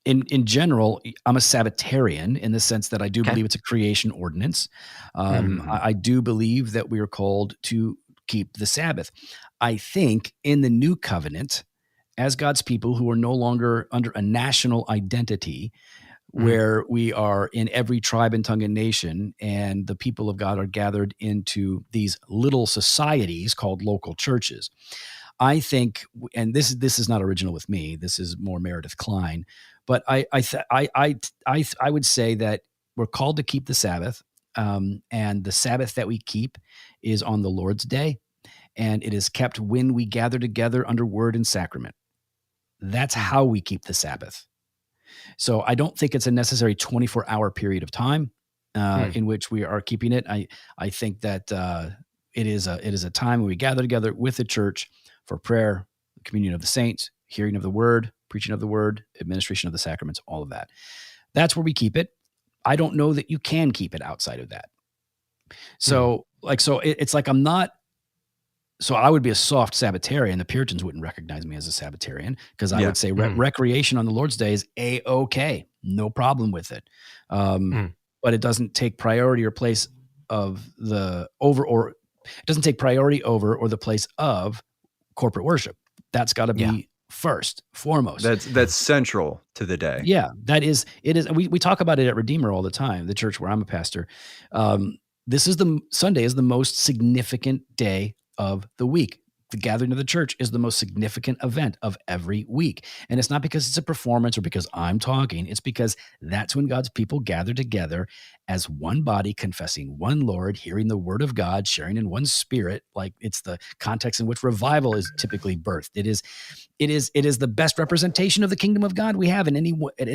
in general, I'm a Sabbatarian in the sense that I do believe it's a creation ordinance. I do believe that we are called to keep the Sabbath. I think in the new covenant, as God's people who are no longer under a national identity, where we are in every tribe and tongue and nation, and the people of God are gathered into these little societies called local churches. I think, and this is not original with me, this is more Meredith Klein, but I would say that we're called to keep the Sabbath, and the Sabbath that we keep is on the Lord's Day, and it is kept when we gather together under word and sacrament. That's how we keep the Sabbath. So I don't think it's a necessary 24-hour period of time in which we are keeping it. I think that it is a time when we gather together with the church for prayer, communion of the saints, hearing of the word, preaching of the word, administration of the sacraments, all of that. That's where we keep it. I don't know that you can keep it outside of that. So it's like I'm not. So I would be a soft Sabbatarian. The Puritans wouldn't recognize me as a Sabbatarian, because I would say recreation on the Lord's Day is A-okay. No problem with it. But it doesn't take priority or place of the over, it doesn't take priority over or the place of corporate worship. That's got to be first, foremost. That's central to the day. Yeah, it is. We talk about it at Redeemer all the time, the church where I'm a pastor. Sunday is the most significant day of the week. The gathering of the church is the most significant event of every week. And it's not because it's a performance or because I'm talking. It's because that's when God's people gather together as one body, confessing one Lord, hearing the word of God, sharing in one spirit. Like, it's the context in which revival is typically birthed. It is the best representation of the kingdom of God we have at any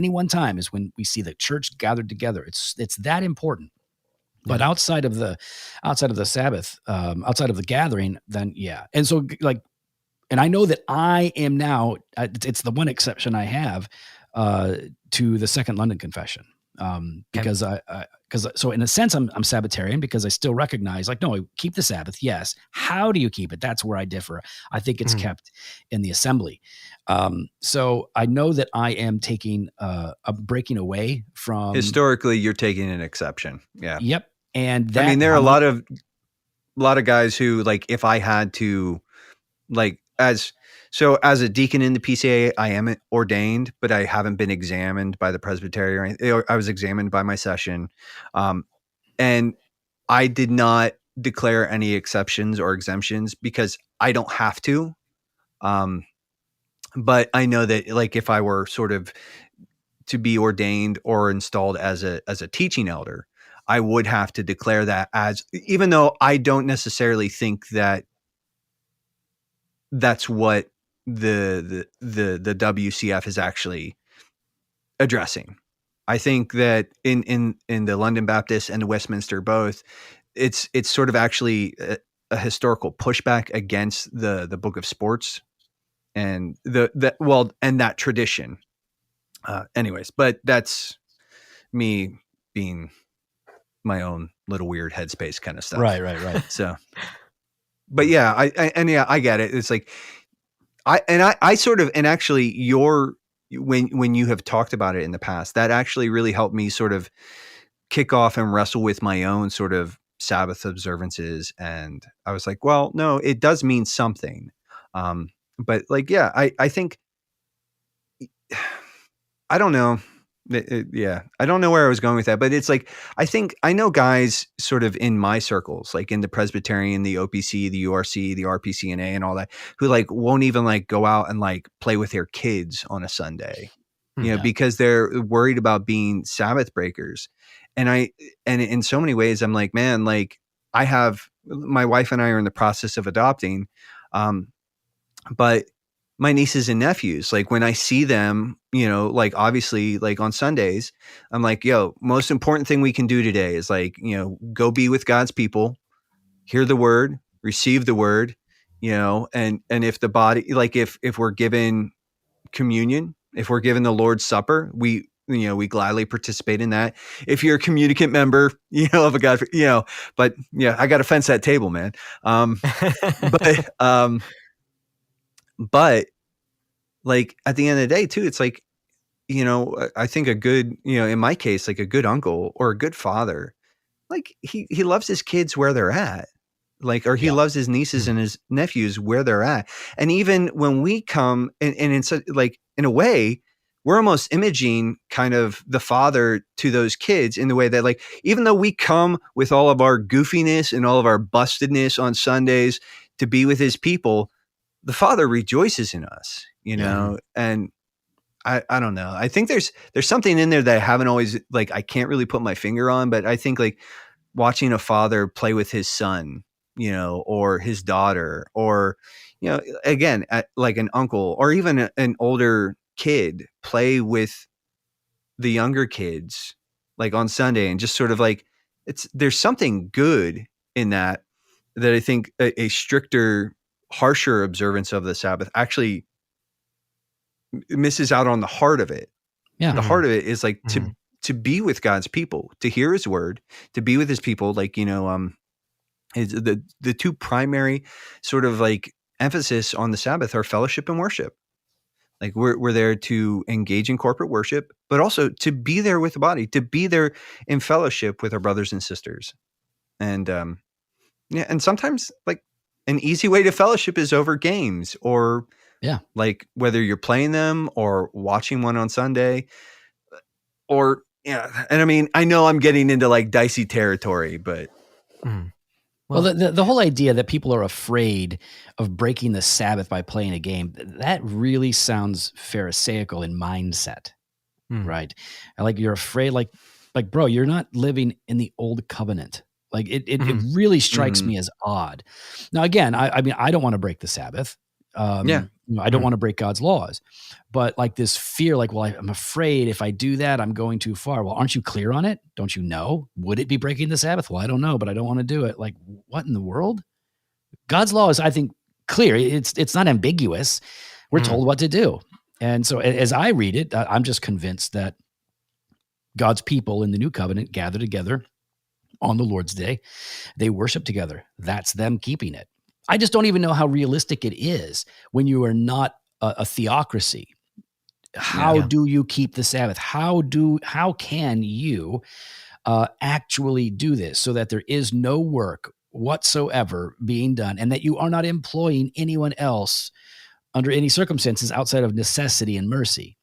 one time, is when we see the church gathered together. It's that important. But outside of the Sabbath, outside of the gathering, then and so and I know that I am now. It's the one exception I have to the Second London Confession, because so in a sense I'm Sabbatarian, because I still recognize, no, keep the Sabbath, yes. How do you keep it? That's where I differ. I think it's kept in the assembly. So I know that I am taking a breaking away from. Historically, you're taking an exception. Yeah. Yep. And there are a lot of guys who, if I had to, as a deacon in the PCA, I am ordained, but I haven't been examined by the presbytery. I was examined by my session. And I did not declare any exceptions or exemptions because I don't have to. But I know that if I were sort of to be ordained or installed as a teaching elder, I would have to declare that, as, even though I don't necessarily think that that's what the WCF is actually addressing. I think that in the London Baptist and the Westminster both, it's sort of actually a historical pushback against the Book of Sports and that tradition. Anyways, but that's me being my own little weird headspace kind of stuff. Right. So, but yeah, I get it. It's like I sort of, and actually when you have talked about it in the past, that actually really helped me sort of kick off and wrestle with my own sort of Sabbath observances. And I was like, well, no, it does mean something. But like, yeah, I think, I don't know. I don't know where I was going with that, but it's like, I think I know guys sort of in my circles, like in the Presbyterian, the OPC, the URC, the RPCNA and all that, who like won't even like go out and like play with their kids on a Sunday, because they're worried about being Sabbath breakers. And in so many ways, I'm like, man, like my wife and I are in the process of adopting, but my nieces and nephews, like when I see them, like obviously like on Sundays, I'm like, yo, most important thing we can do today is like, go be with God's people, hear the word, receive the word, and if the body, like if we're given communion, if we're given the Lord's Supper, we gladly participate in that. If you're a communicant member, of a God, but yeah, I got to fence that table, man. But like at the end of the day too, it's like, I think a good, in my case, like a good uncle or a good father, like he loves his kids where they're at, like, or he loves his nieces and his nephews where they're at. And even when we come and in such, like, in a way, we're almost imaging kind of the father to those kids in the way that, like, even though we come with all of our goofiness and all of our bustedness on Sundays to be with his people, the Father rejoices in us, and I don't know. I think there's something in there that I haven't always, like, I can't really put my finger on, but I think like watching a father play with his son, or his daughter, or, again, like an uncle or even an older kid play with the younger kids, like on Sunday, and just sort of like, there's something good in that I think a stricter, harsher observance of the Sabbath actually misses out on the heart of it. Yeah. The heart of it is like to be with God's people, to hear his word, to be with his people. Like, the two primary sort of like emphasis on the Sabbath are fellowship and worship. Like we're there to engage in corporate worship, but also to be there with the body, to be there in fellowship with our brothers and sisters. And, and sometimes like an easy way to fellowship is over games, or like whether you're playing them or watching one on Sunday, or and I mean, I know I'm getting into like dicey territory, but well, the whole idea that people are afraid of breaking the Sabbath by playing a game, that really sounds pharisaical in mindset, right? And like you're afraid, like bro, you're not living in the old covenant. Like it really strikes me as odd. Now, again, I mean, I don't want to break the Sabbath. I don't want to break God's laws, but like this fear, like, well, I'm afraid if I do that, I'm going too far. Well, aren't you clear on it? Don't you know? Would it be breaking the Sabbath? Well, I don't know, but I don't want to do it. Like, what in the world? God's law is, I think, clear. It's not ambiguous. We're told what to do. And so as I read it, I'm just convinced that God's people in the new covenant gather together on the Lord's Day. They worship together. That's them keeping it. I just don't even know how realistic it is when you are not a theocracy. How do you keep the Sabbath? How can you actually do this so that there is no work whatsoever being done, and that you are not employing anyone else under any circumstances outside of necessity and mercy?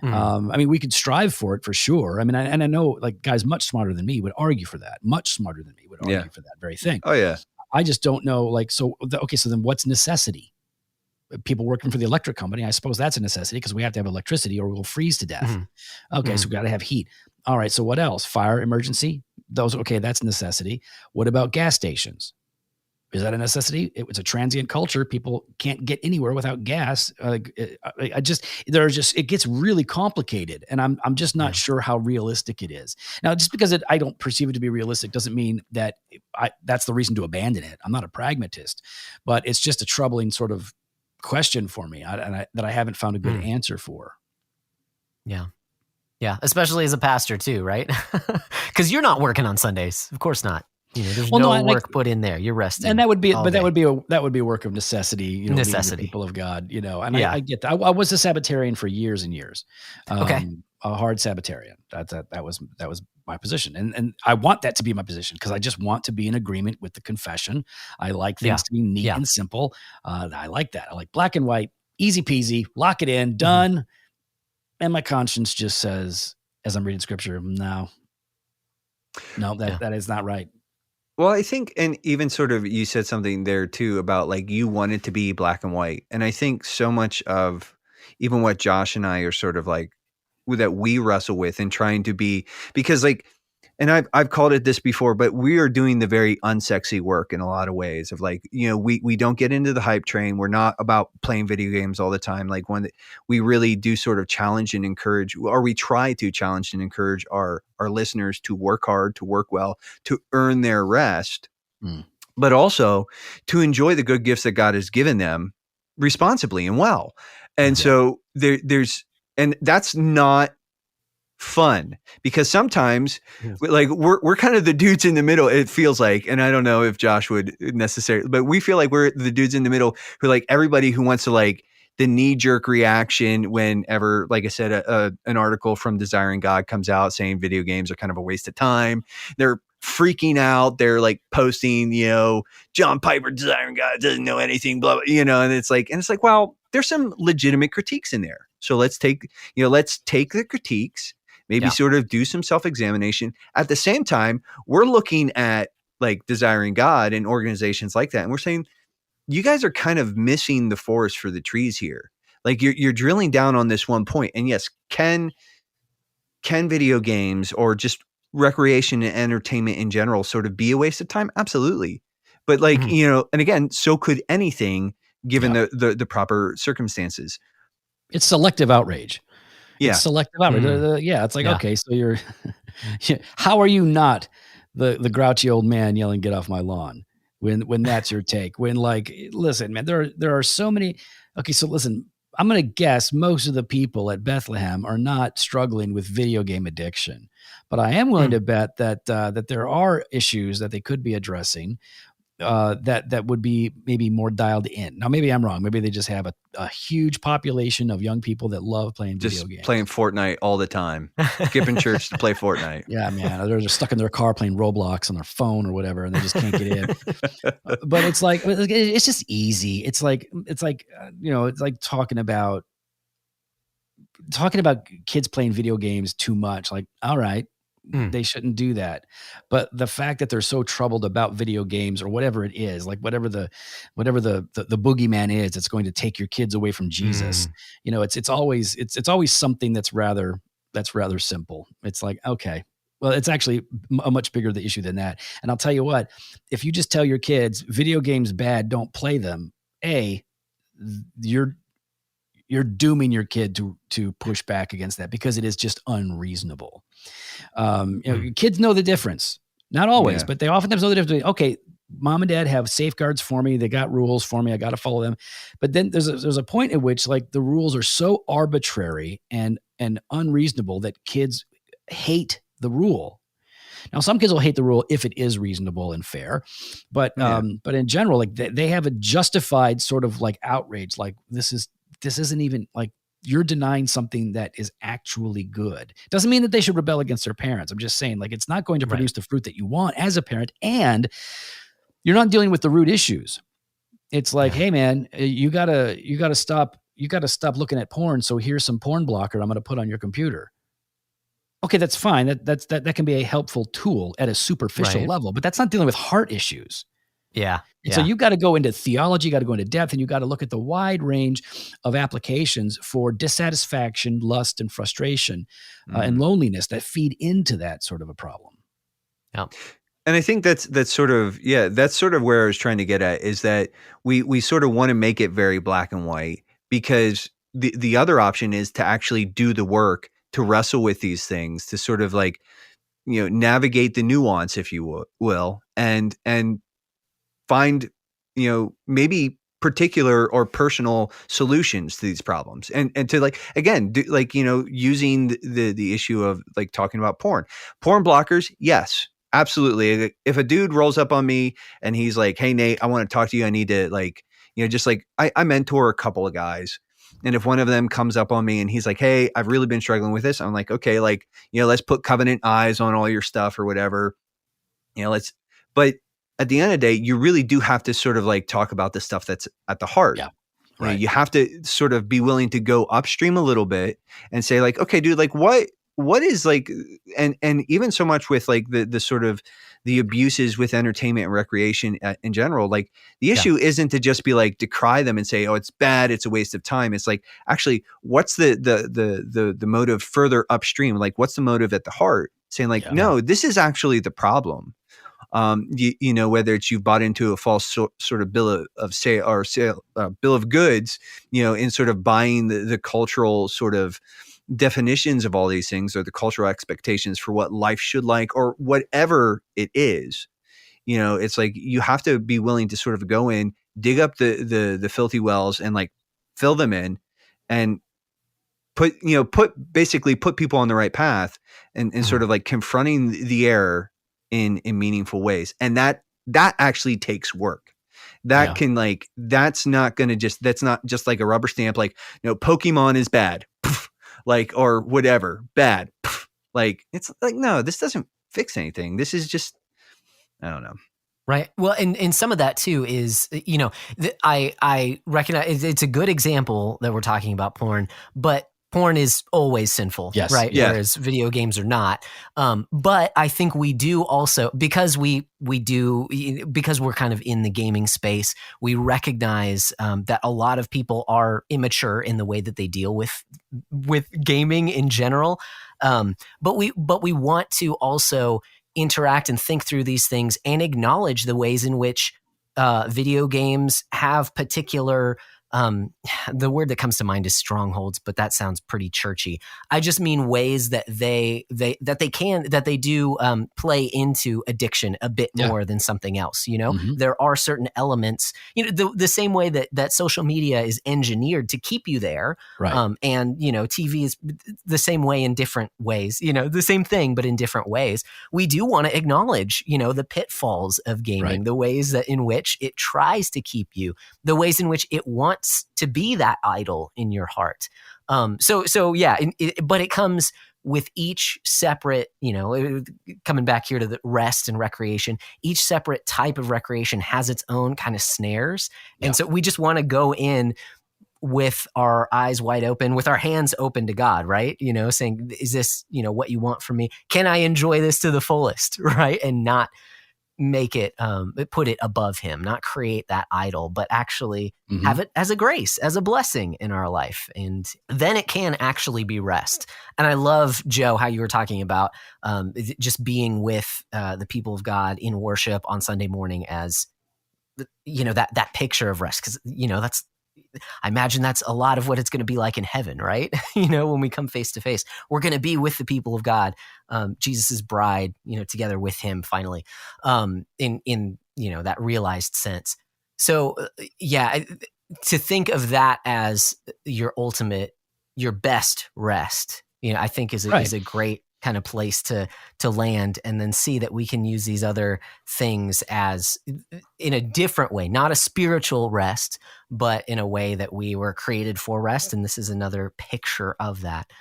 I mean, we could strive for it for sure. I mean, I know like guys much smarter than me would argue for that. Much smarter than me would argue for that very thing. Oh yeah. I just don't know. Like, so then what's necessity? People working for the electric company, I suppose that's a necessity because we have to have electricity or we'll freeze to death. Okay, so we got to have heat. All right, so what else? Fire emergency? That's necessity. What about gas stations? Is that a necessity? It's a transient culture. People can't get anywhere without gas. It gets really complicated, and I'm just not sure how realistic it is. Now, just because I don't perceive it to be realistic doesn't mean that that's the reason to abandon it. I'm not a pragmatist, but it's just a troubling sort of question for me that I haven't found a good answer for. Yeah. Yeah. Especially as a pastor too, right? Because you're not working on Sundays. Of course not. There's no work put in there. You're resting. And that would be a work of necessity, necessity. People of God, and I get that. I was a Sabbatarian for years and years. A hard Sabbatarian. That was my position. And I want that to be my position because I just want to be in agreement with the confession. I like things to be neat and simple. I like that. I like black and white, easy peasy, lock it in, done. And my conscience just says, as I'm reading scripture, no, that is not right. Well, I think, and even sort of, you said something there too about like you want it to be black and white. And I think so much of even what Josh and I are sort of like that we wrestle with and trying to be, because like, and I've called it this before, but we are doing the very unsexy work in a lot of ways of like, we don't get into the hype train. We're not about playing video games all the time. Like when we really do sort of challenge and encourage, or we try to challenge and encourage our listeners to work hard, to work well, to earn their rest, but also to enjoy the good gifts that God has given them responsibly and well. And so and that's not fun because sometimes like we're kind of the dudes in the middle, it feels like, and I don't know if Josh would necessarily, but we feel like we're the dudes in the middle who like everybody who wants to like the knee-jerk reaction whenever, like I said, an article from Desiring God comes out saying video games are kind of a waste of time. They're freaking out. They're like posting, John Piper, Desiring God, doesn't know anything, blah, blah, and it's like, well, there's some legitimate critiques in there. So let's take the critiques, maybe sort of do some self-examination. At the same time, we're looking at like Desiring God and organizations like that. And we're saying, you guys are kind of missing the forest for the trees here. Like you're drilling down on this one point. And yes, can video games or just recreation and entertainment in general sort of be a waste of time? Absolutely. But like, and again, so could anything given the proper circumstances. It's selective outrage. Yeah. It's selective outrage. It's like, okay, so you're, how are you not the grouchy old man yelling, "Get off my lawn," when that's your take? When like, listen, man, there are so many. Okay, so listen, I'm going to guess most of the people at Bethlehem are not struggling with video game addiction, but I am willing to bet that there are issues that they could be addressing. That would be maybe more dialed in. Now, maybe I'm wrong. Maybe they just have a huge population of young people that love playing video games. Playing Fortnite all the time. Skipping church to play Fortnite. Yeah, man. They're just stuck in their car playing Roblox on their phone or whatever, and they just can't get in. But it's like, it's just easy. It's like talking about kids playing video games too much. Like, all right, they shouldn't do that. But the fact that they're so troubled about video games or whatever it is, like whatever the boogeyman is, it's going to take your kids away from Jesus. It's always something that's rather simple. It's like, okay, well, it's actually a much bigger the issue than that. And I'll tell you what, if you just tell your kids video games bad, don't play them, you're dooming your kid to push back against that because it is just unreasonable. Kids know the difference. Not always, but they oftentimes know the difference. Okay, mom and dad have safeguards for me. They got rules for me. I got to follow them. But then there's a point at which like the rules are so arbitrary and unreasonable that kids hate the rule. Now, some kids will hate the rule if it is reasonable and fair, but in general, like they have a justified sort of like outrage. Like this isn't even like you're denying something that is actually good. Doesn't mean that they should rebel against their parents. I'm just saying like it's not going to produce the fruit that you want as a parent, and you're not dealing with the root issues. It's like, hey man, you gotta stop looking at porn. So here's some porn blocker I'm going to put on your computer. Okay, that's fine. That can be a helpful tool at a superficial level, but that's not dealing with heart issues. Yeah. And so you got to go into theology, you got to go into depth, and you got to look at the wide range of applications for dissatisfaction, lust, and frustration and loneliness that feed into that sort of a problem. Yeah. And I think that's sort of, that's sort of where I was trying to get at, is that we sort of want to make it very black and white, because the other option is to actually do the work to wrestle with these things, to sort of like, navigate the nuance, if you will, and find, maybe particular or personal solutions to these problems, and to like, again, do, like, using the issue of like talking about porn blockers. Yes, absolutely. If a dude rolls up on me and he's like, "Hey Nate, I want to talk to you. I need to like, just like I mentor a couple of guys. And if one of them comes up on me and he's like, "Hey, I've really been struggling with this," I'm like, "Okay, like, let's put covenant eyes on all your stuff or whatever. But at the end of the day, you really do have to sort of like talk about the stuff that's at the heart. Yeah. Right. You have to sort of be willing to go upstream a little bit and say like, okay, dude, like what is like, and even so much with like the sort of the abuses with entertainment and recreation in general, like the issue isn't to just be like decry them and say, oh, it's bad, it's a waste of time. It's like, actually, what's the motive further upstream? Like, what's the motive at the heart? Saying like, no, this is actually the problem. Whether it's you've bought into a false sort of bill of goods, in sort of buying the cultural sort of definitions of all these things, or the cultural expectations for what life should like, or whatever it is. It's like you have to be willing to sort of go in, dig up the filthy wells and like fill them in, and put people on the right path, and sort of like confronting the error in meaningful ways. And that actually takes work. That can like, that's not just like a rubber stamp, like, Pokemon is bad, like, or whatever, bad. Like, it's like, no, this doesn't fix anything. This is just, I don't know. Right. Well, and some of that too is, I recognize it's a good example that we're talking about porn, but porn is always sinful, right? Yeah. Whereas video games are not. But I think we do also, because because we're kind of in the gaming space, we recognize that a lot of people are immature in the way that they deal with gaming in general. But we want to also interact and think through these things and acknowledge the ways in which video games have particular, the word that comes to mind is strongholds, but that sounds pretty churchy. I just mean ways that they do play into addiction a bit more than something else. There are certain elements, the same way that social media is engineered to keep you there. Right. And TV is the same way in different ways, the same thing, but in different ways. We do want to acknowledge, the pitfalls of gaming, the ways that in which it tries to keep you, the ways in which it wants to be that idol in your heart. But it comes with each separate, coming back here to the rest and recreation, each separate type of recreation has its own kind of snares. And so we just want to go in with our eyes wide open, with our hands open to God, right? Saying, is this, what you want from me? Can I enjoy this to the fullest, right? And not make it, put it above him, not create that idol, but actually have it as a grace, as a blessing in our life. And then it can actually be rest. And I love, Joe, how you were talking about just being with the people of God in worship on Sunday morning as, that picture of rest. Because, I imagine that's a lot of what it's going to be like in heaven, right? When we come face to face, we're going to be with the people of God, Jesus's bride, together with him finally, in that realized sense. So, to think of that as your ultimate, your best rest, I think is a great kind of place to land, and then see that we can use these other things as in a different way, not a spiritual rest, but in a way that we were created for rest. And this is another picture of that,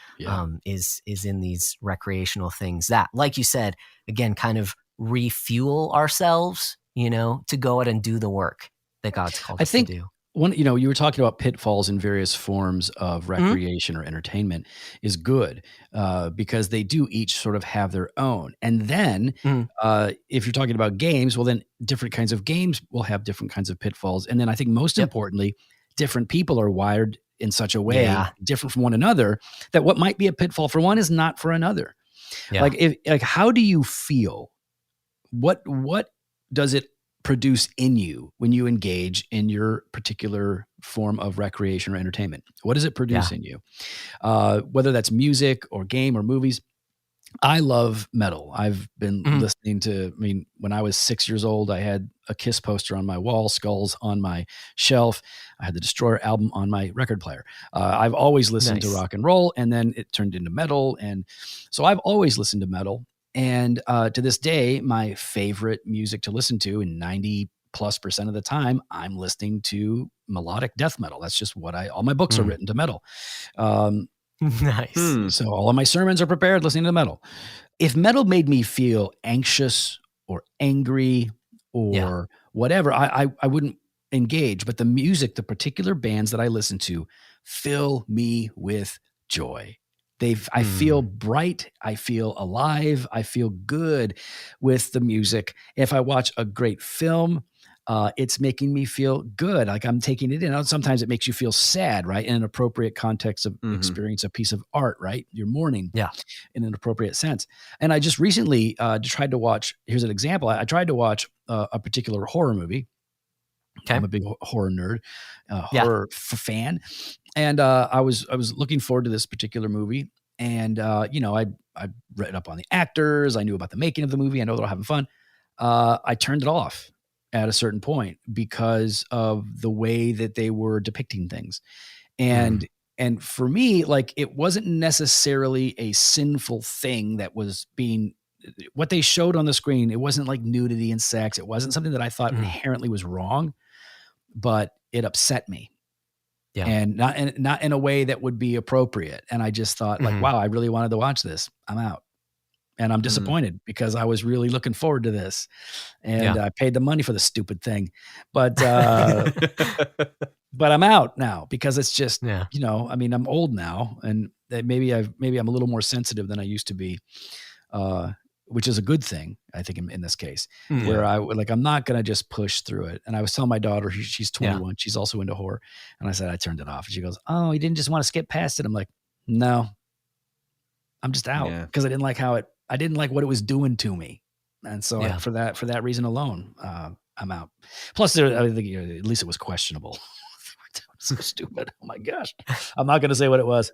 is in these recreational things that, like you said, again, kind of refuel ourselves, to go out and do the work that God's called us to do. You were talking about pitfalls in various forms of recreation or entertainment is good, because they do each sort of have their own. And then if you're talking about games, well, then different kinds of games will have different kinds of pitfalls. And then I think most importantly, different people are wired in such a way, different from one another, that what might be a pitfall for one is not for another. Yeah. Like how do you feel what does it produce in you when you engage in your particular form of recreation or entertainment? What does it produce in you? Whether that's music or game or movies. I love metal. I've been listening to, when I was 6 years old, I had a Kiss poster on my wall, Skulls on my shelf. I had the Destroyer album on my record player. I've always listened to rock and roll, and then it turned into metal. And so I've always listened to metal. And to this day, my favorite music to listen to, in 90+% of the time, I'm listening to melodic death metal. That's just what all my books are written to metal. Nice. So all of my sermons are prepared listening to metal. If metal made me feel anxious or angry or whatever, I wouldn't engage. But the music, the particular bands that I listen to, fill me with joy. I feel bright. I feel alive. I feel good with the music. If I watch a great film, it's making me feel good. Like I'm taking it in. Sometimes it makes you feel sad, right? In an appropriate context of experience a piece of art, right? You're mourning in an appropriate sense. And I just recently tried to watch, here's an example. I tried to watch a particular horror movie. Okay. I'm a big horror nerd, horror fan. And I was looking forward to this particular movie. And, I read up on the actors. I knew about the making of the movie. I know they're all having fun. I turned it off at a certain point because of the way that they were depicting things. And for me, like, it wasn't necessarily a sinful thing that was being, what they showed on the screen. It wasn't like nudity and sex. It wasn't something that I thought inherently was wrong, but it upset me. Yeah. And not in a way that would be appropriate. And I just thought like, wow, I really wanted to watch this. I'm out. And I'm disappointed because I was really looking forward to this, and I paid the money for the stupid thing, but I'm out now because it's just, I'm old now, and maybe I'm a little more sensitive than I used to be, which is a good thing, I think, in this case, where I'm not going to just push through it. And I was telling my daughter, she's 21, she's also into horror. And I said, I turned it off. And she goes, oh, you didn't just want to skip past it? I'm like, no, I'm just out because I didn't like what it was doing to me. And so for that reason alone, I'm out. Plus I think at least it was questionable. So stupid. Oh my gosh. I'm not going to say what it was.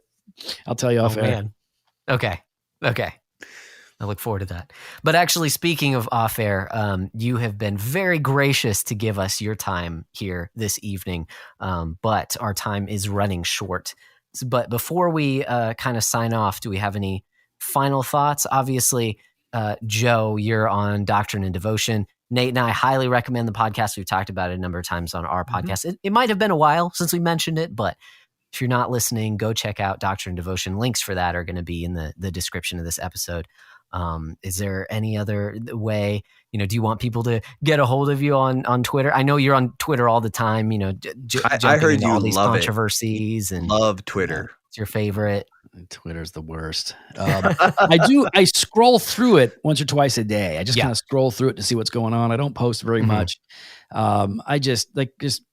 I'll tell you off air. Man. Okay. I look forward to that. But actually, speaking of off air, you have been very gracious to give us your time here this evening. But our time is running short. But before we kind of sign off, do we have any final thoughts? Obviously, Joe, you're on Doctrine and Devotion. Nate and I highly recommend the podcast. We've talked about it a number of times on our podcast. It might have been a while since we mentioned it, but if you're not listening, go check out Doctrine and Devotion. Links for that are going to be in the description of this episode. Is there any other way, do you want people to get a hold of you on Twitter? I know you're on Twitter all the time, I heard you all these love controversies it. And love Twitter. It's your favorite. Twitter's the worst. I scroll through it once or twice a day. I just kind of scroll through it to see what's going on. I don't post very much. I just Christians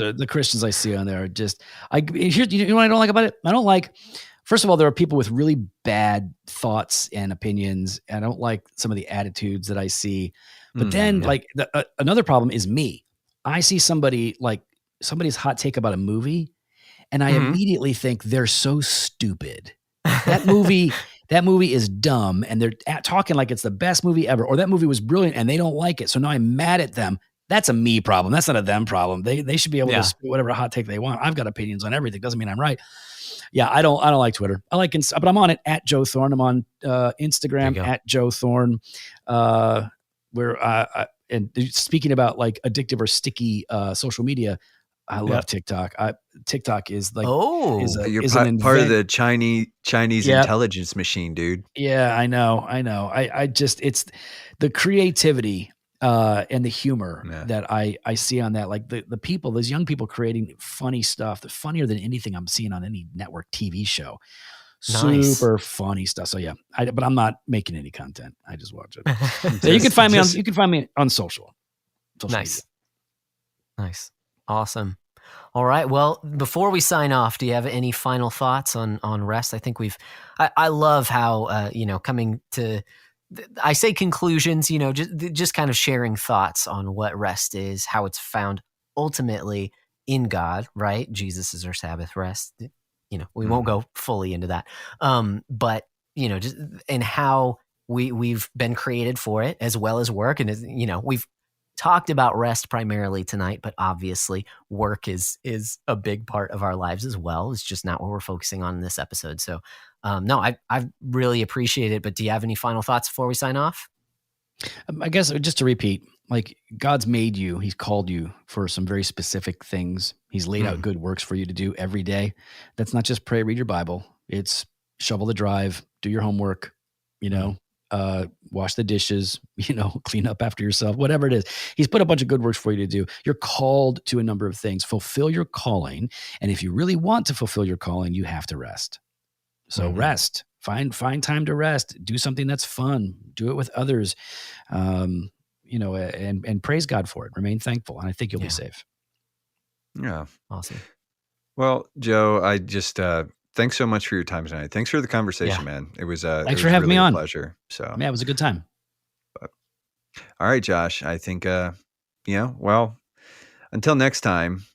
are the Christians I see on there are just, you know what I don't like about it? I don't like, first of all, there are people with really bad thoughts and opinions. I don't like some of the attitudes that I see. But then another problem is me. I see somebody's hot take about a movie, and I immediately think they're so stupid. That movie is dumb, and they're talking like it's the best movie ever, or that movie was brilliant and they don't like it. So now I'm mad at them. That's a me problem. That's not a them problem. They should be able to speak whatever hot take they want. I've got opinions on everything. Doesn't mean I'm right. Yeah, I don't like Twitter. But I'm on it at Joe Thorn. I'm on Instagram at Joe Thorn. And speaking about like addictive or sticky social media, I love TikTok. TikTok is like, you're part of the Chinese intelligence machine, dude. Yeah, I know. I just, it's the creativity and the humor that I see on that. Like the people, those young people creating funny stuff, that's funnier than anything I'm seeing on any network TV show. Nice. Super funny stuff. So but I'm not making any content. I just watch it. So you can find me on social. Nice. Awesome. All right. Well, before we sign off, do you have any final thoughts on rest? I think I love how, coming to, I say conclusions, just kind of sharing thoughts on what rest is, how it's found ultimately in God, right? Jesus is our Sabbath rest. We won't go fully into that. But, just and how we've been created for it as well as work. And, we've talked about rest primarily tonight, but obviously work is a big part of our lives as well. It's just not what we're focusing on in this episode. So, no, I really appreciate it. But do you have any final thoughts before we sign off? I guess just to repeat, like God's made you, he's called you for some very specific things. He's laid out good works for you to do every day. That's not just pray, read your Bible. It's shovel the drive, do your homework, wash the dishes, clean up after yourself, whatever it is. He's put a bunch of good works for you to do. You're called to a number of things. Fulfill your calling. And if you really want to fulfill your calling, you have to rest. So rest, find time to rest, do something that's fun, do it with others, and praise God for it. Remain thankful. And I think you'll be safe. Yeah. Awesome. Well, Joe, I just, thanks so much for your time tonight. Thanks for the conversation, man. It was thanks for having me on. A pleasure. So yeah, it was a good time. But, all right, Josh, I think, well, until next time,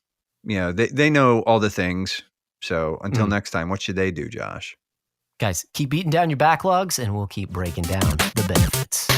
they know all the things. So until next time, what should they do, Josh? Guys, keep beating down your backlogs and we'll keep breaking down the benefits.